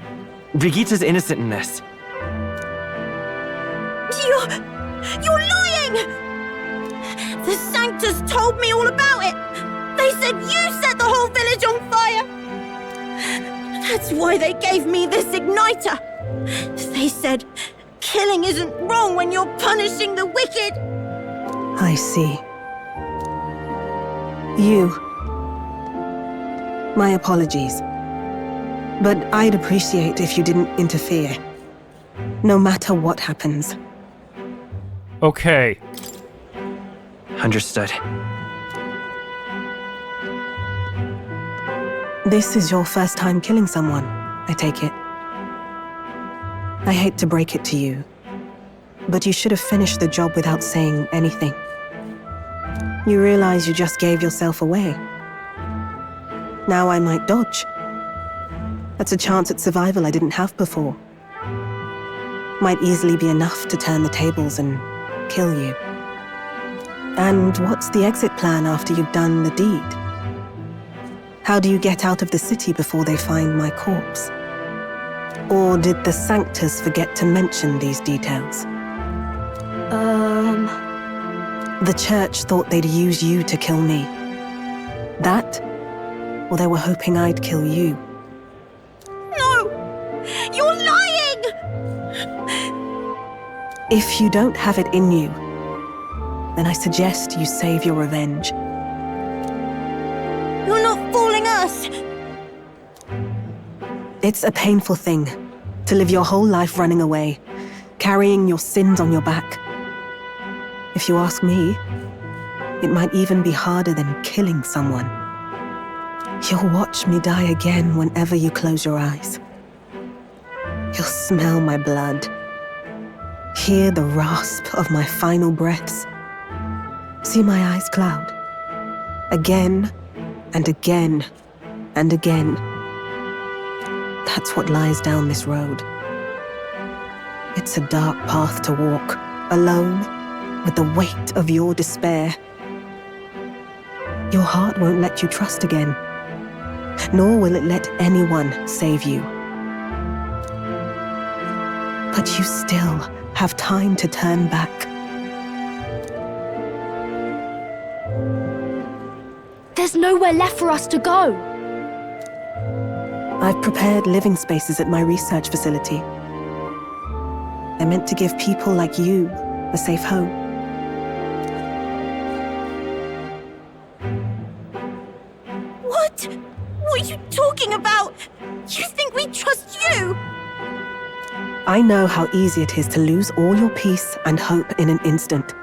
Brigitta's innocent in this. You're lying! The Sanctus told me all about it. They said you set the whole village on fire. That's why they gave me this igniter. They said killing isn't wrong when you're punishing the wicked. I see. You. My apologies. But I'd appreciate if you didn't interfere. No matter what happens. Okay. Understood. This is your first time killing someone, I take it. I hate to break it to you, but you should have finished the job without saying anything. You realize you just gave yourself away. Now I might dodge. That's a chance at survival I didn't have before. Might easily be enough to turn the tables and kill you. And what's the exit plan after you've done the deed? How do you get out of the city before they find my corpse? Or did the Sanctus forget to mention these details? The church thought they'd use you to kill me. That? Or they were hoping I'd kill you? No! You're lying! If you don't have it in you, then I suggest you save your revenge. You're not fooling us! It's a painful thing to live your whole life running away, carrying your sins on your back. If you ask me, it might even be harder than killing someone. You'll watch me die again whenever you close your eyes. You'll smell my blood, hear the rasp of my final breaths, see my eyes cloud, again and again and again. That's what lies down this road. It's a dark path to walk, alone, with the weight of your despair. Your heart won't let you trust again, nor will it let anyone save you. But you still have time to turn back. There's nowhere left for us to go. I've prepared living spaces at my research facility. They're meant to give people like you a safe home. What? What are you talking about? You think we trust you? I know how easy it is to lose all your peace and hope in an instant.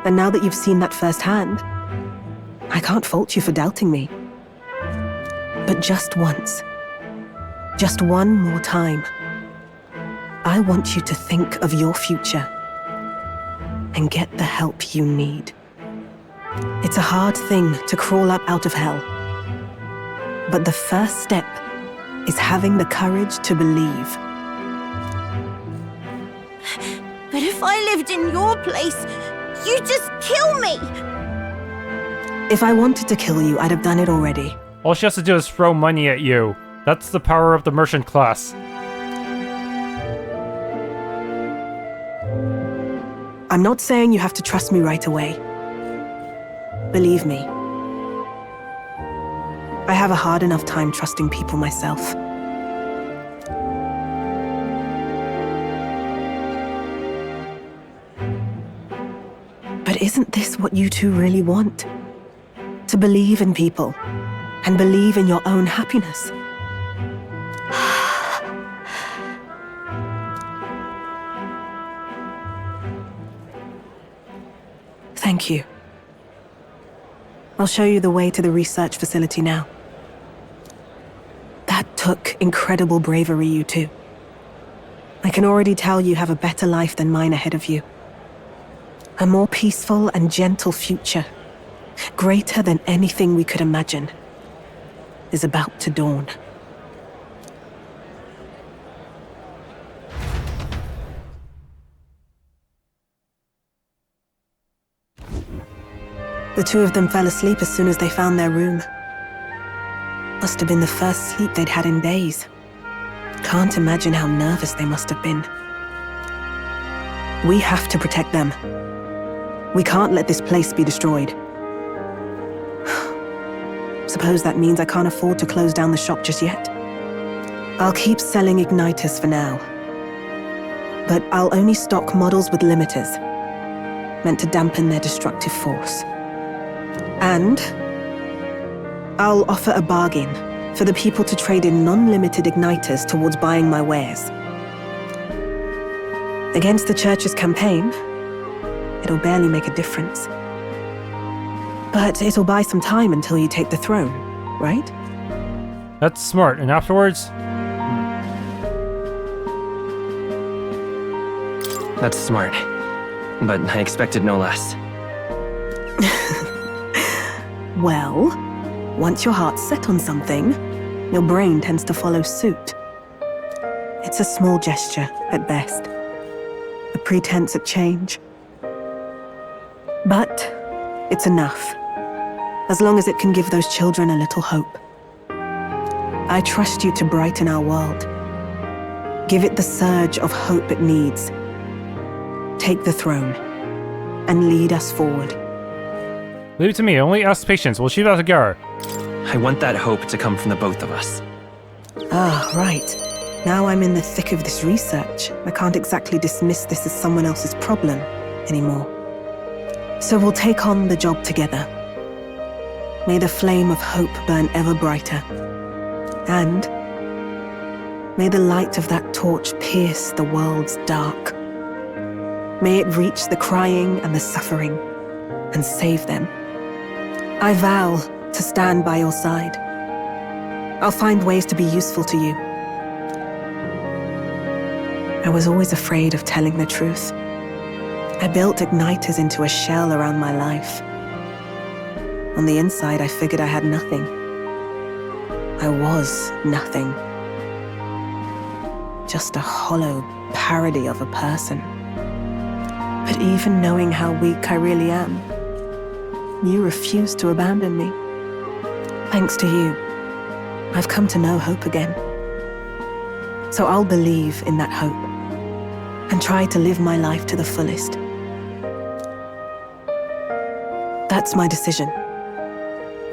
And now that you've seen that firsthand, I can't fault you for doubting me. But just once, just one more time, I want you to think of your future and get the help you need. It's a hard thing to crawl up out of hell, but the first step is having the courage to believe. But if I lived in your place, you'd just kill me! If I wanted to kill you, I'd have done it already. All she has to do is throw money at you. That's the power of the merchant class. I'm not saying you have to trust me right away. Believe me, I have a hard enough time trusting people myself. But isn't this what you two really want? To believe in people, and believe in your own happiness. Thank you. I'll show you the way to the research facility now. That took incredible bravery, you two. I can already tell you have a better life than mine ahead of you. A more peaceful and gentle future, greater than anything we could imagine, is about to dawn. The two of them fell asleep as soon as they found their room. Must have been the first sleep they'd had in days. Can't imagine how nervous they must have been. We have to protect them. We can't let this place be destroyed. Suppose that means I can't afford to close down the shop just yet. I'll keep selling igniters for now. But I'll only stock models with limiters, meant to dampen their destructive force. And I'll offer a bargain for the people to trade in non-limited igniters towards buying my wares. Against the Church's campaign, it'll barely make a difference. But it'll buy some time until you take the throne, right? That's smart. And afterwards? That's smart. But I expected no less. Well, once your heart's set on something, your brain tends to follow suit. It's a small gesture, at best. A pretense at change. But it's enough. As long as it can give those children a little hope. I trust you to brighten our world. Give it the surge of hope it needs. Take the throne, and lead us forward. Leave it to me. Only ask patience. We'll achieve that together. I want that hope to come from the both of us. Ah, right. Now I'm in the thick of this research. I can't exactly dismiss this as someone else's problem anymore. So we'll take on the job together. May the flame of hope burn ever brighter. And may the light of that torch pierce the world's dark. May it reach the crying and the suffering and save them. I vow to stand by your side. I'll find ways to be useful to you. I was always afraid of telling the truth. I built igniters into a shell around my life. On the inside, I figured I had nothing. I was nothing. Just a hollow parody of a person. But even knowing how weak I really am, you refused to abandon me. Thanks to you, I've come to know hope again. So I'll believe in that hope and try to live my life to the fullest. That's my decision,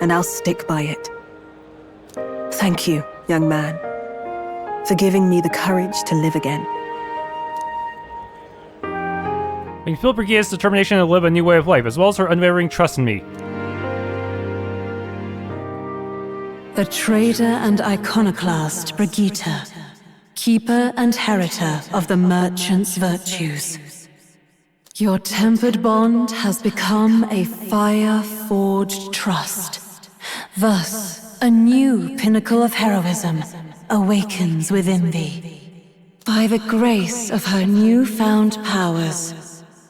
and I'll stick by it. Thank you, young man, for giving me the courage to live again. I can feel Brigitta's determination to live a new way of life, as well as her unwavering trust in me. A trader and iconoclast, Brigitta, keeper and heritor of the merchant's virtues. Your tempered bond has become a fire-forged trust. Thus, a new pinnacle of heroism awakens within thee. By the grace of her newfound powers,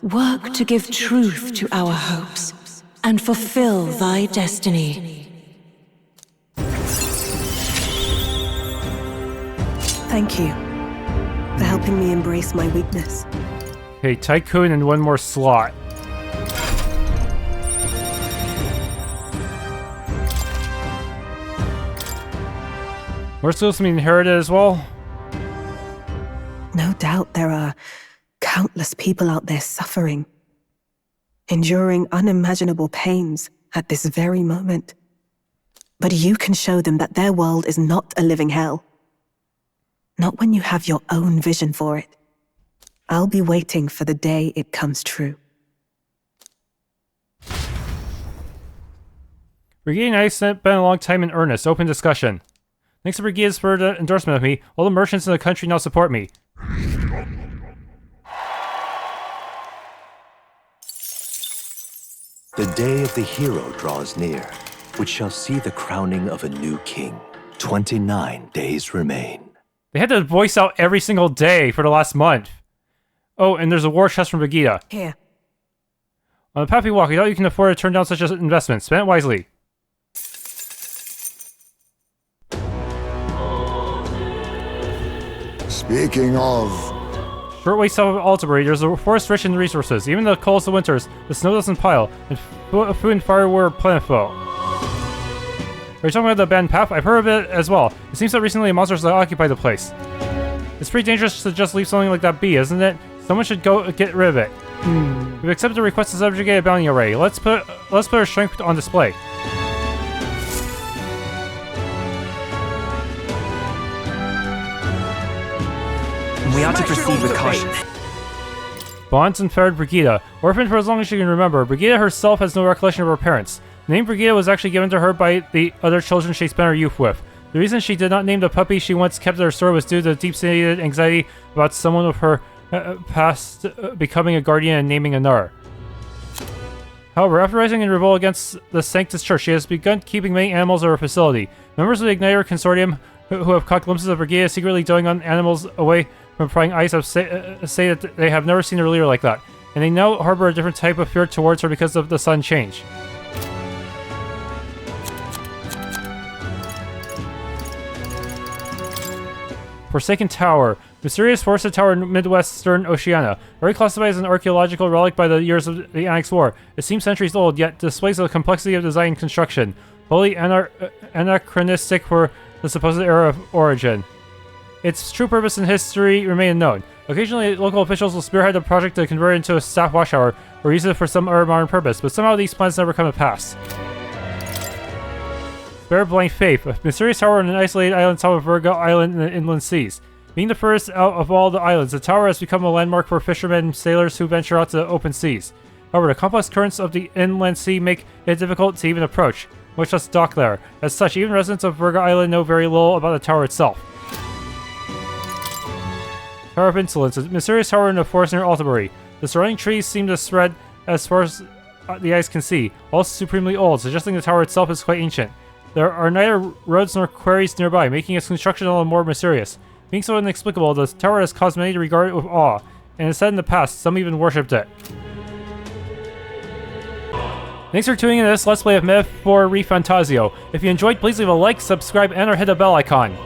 work to give truth to our hopes and fulfill thy destiny. Thank you for helping me embrace my weakness. Okay, Tycoon and one more slot. We're still to be inherited as well? No doubt there are countless people out there suffering, enduring unimaginable pains at this very moment. But you can show them that their world is not a living hell. Not when you have your own vision for it. I'll be waiting for the day it comes true. Brigitte and I spent a long time in earnest, open discussion. Thanks to Brigitte's for the endorsement of me, all the merchants in the country now support me. The day of the hero draws near, which shall see the crowning of a new king. 29 days remain. They had to voice out every single day for the last month. Oh, and there's a war chest from Brigitta. Here. On the path we walk, I doubt you can afford to turn down such an investment. Spend it wisely. Speaking of... Short way south of Altabury, there's a forest rich in resources. Even in the coldest of winters, the snow doesn't pile, and food and fire were plentiful. Are you talking about the abandoned path? I've heard of it as well. It seems that recently monsters have occupied the place. It's pretty dangerous to just leave something like that be, isn't it? Someone should go get rid of it. We've accepted the request to subjugate a bounty array. Let's put our strength on display. We ought to proceed with caution. Bonds and fared Brigitta. Orphaned for as long as she can remember, Brigitta herself has no recollection of her parents. The name Brigitta was actually given to her by the other children she spent her youth with. The reason she did not name the puppy she once kept at her store was due to deep-seated anxiety about someone of her past becoming a guardian and naming another. However, after rising in revolt against the Sanctus Church, she has begun keeping many animals at her facility. Members of the Igniter Consortium who have caught glimpses of Brigitta secretly doing on animals away from prying eyes say that they have never seen her leader like that, and they now harbor a different type of fear towards her because of the sudden change. Forsaken Tower. Mysterious forested tower in Midwestern Oceania. Already classified as an archaeological relic by the years of the Annex War. It seems centuries old, yet displays the complexity of design and construction. Wholly anachronistic for the supposed era of origin. Its true purpose and history remain unknown. Occasionally, local officials will spearhead the project to convert it into a staff watchtower or use it for some other modern purpose, but somehow these plans never come to pass. Spare Blank Faith, a mysterious tower on an isolated island south of Virgo Island in the inland seas. Being the first out of all the islands, the tower has become a landmark for fishermen and sailors who venture out to the open seas. However, the complex currents of the inland sea make it difficult to even approach, much less dock there. As such, even residents of Virgo Island know very little about the tower itself. Tower of Insolence, a mysterious tower in a forest near Altabury. The surrounding trees seem to spread as far as the eyes can see, all supremely old, suggesting the tower itself is quite ancient. There are neither roads nor quarries nearby, making its construction all the more mysterious. Being so inexplicable, the tower has caused many to regard it with awe, and it's said in the past, some even worshipped it. Thanks for tuning in to this Let's Play of Myth for ReFantazio. If you enjoyed, please leave a like, subscribe, and or hit the bell icon.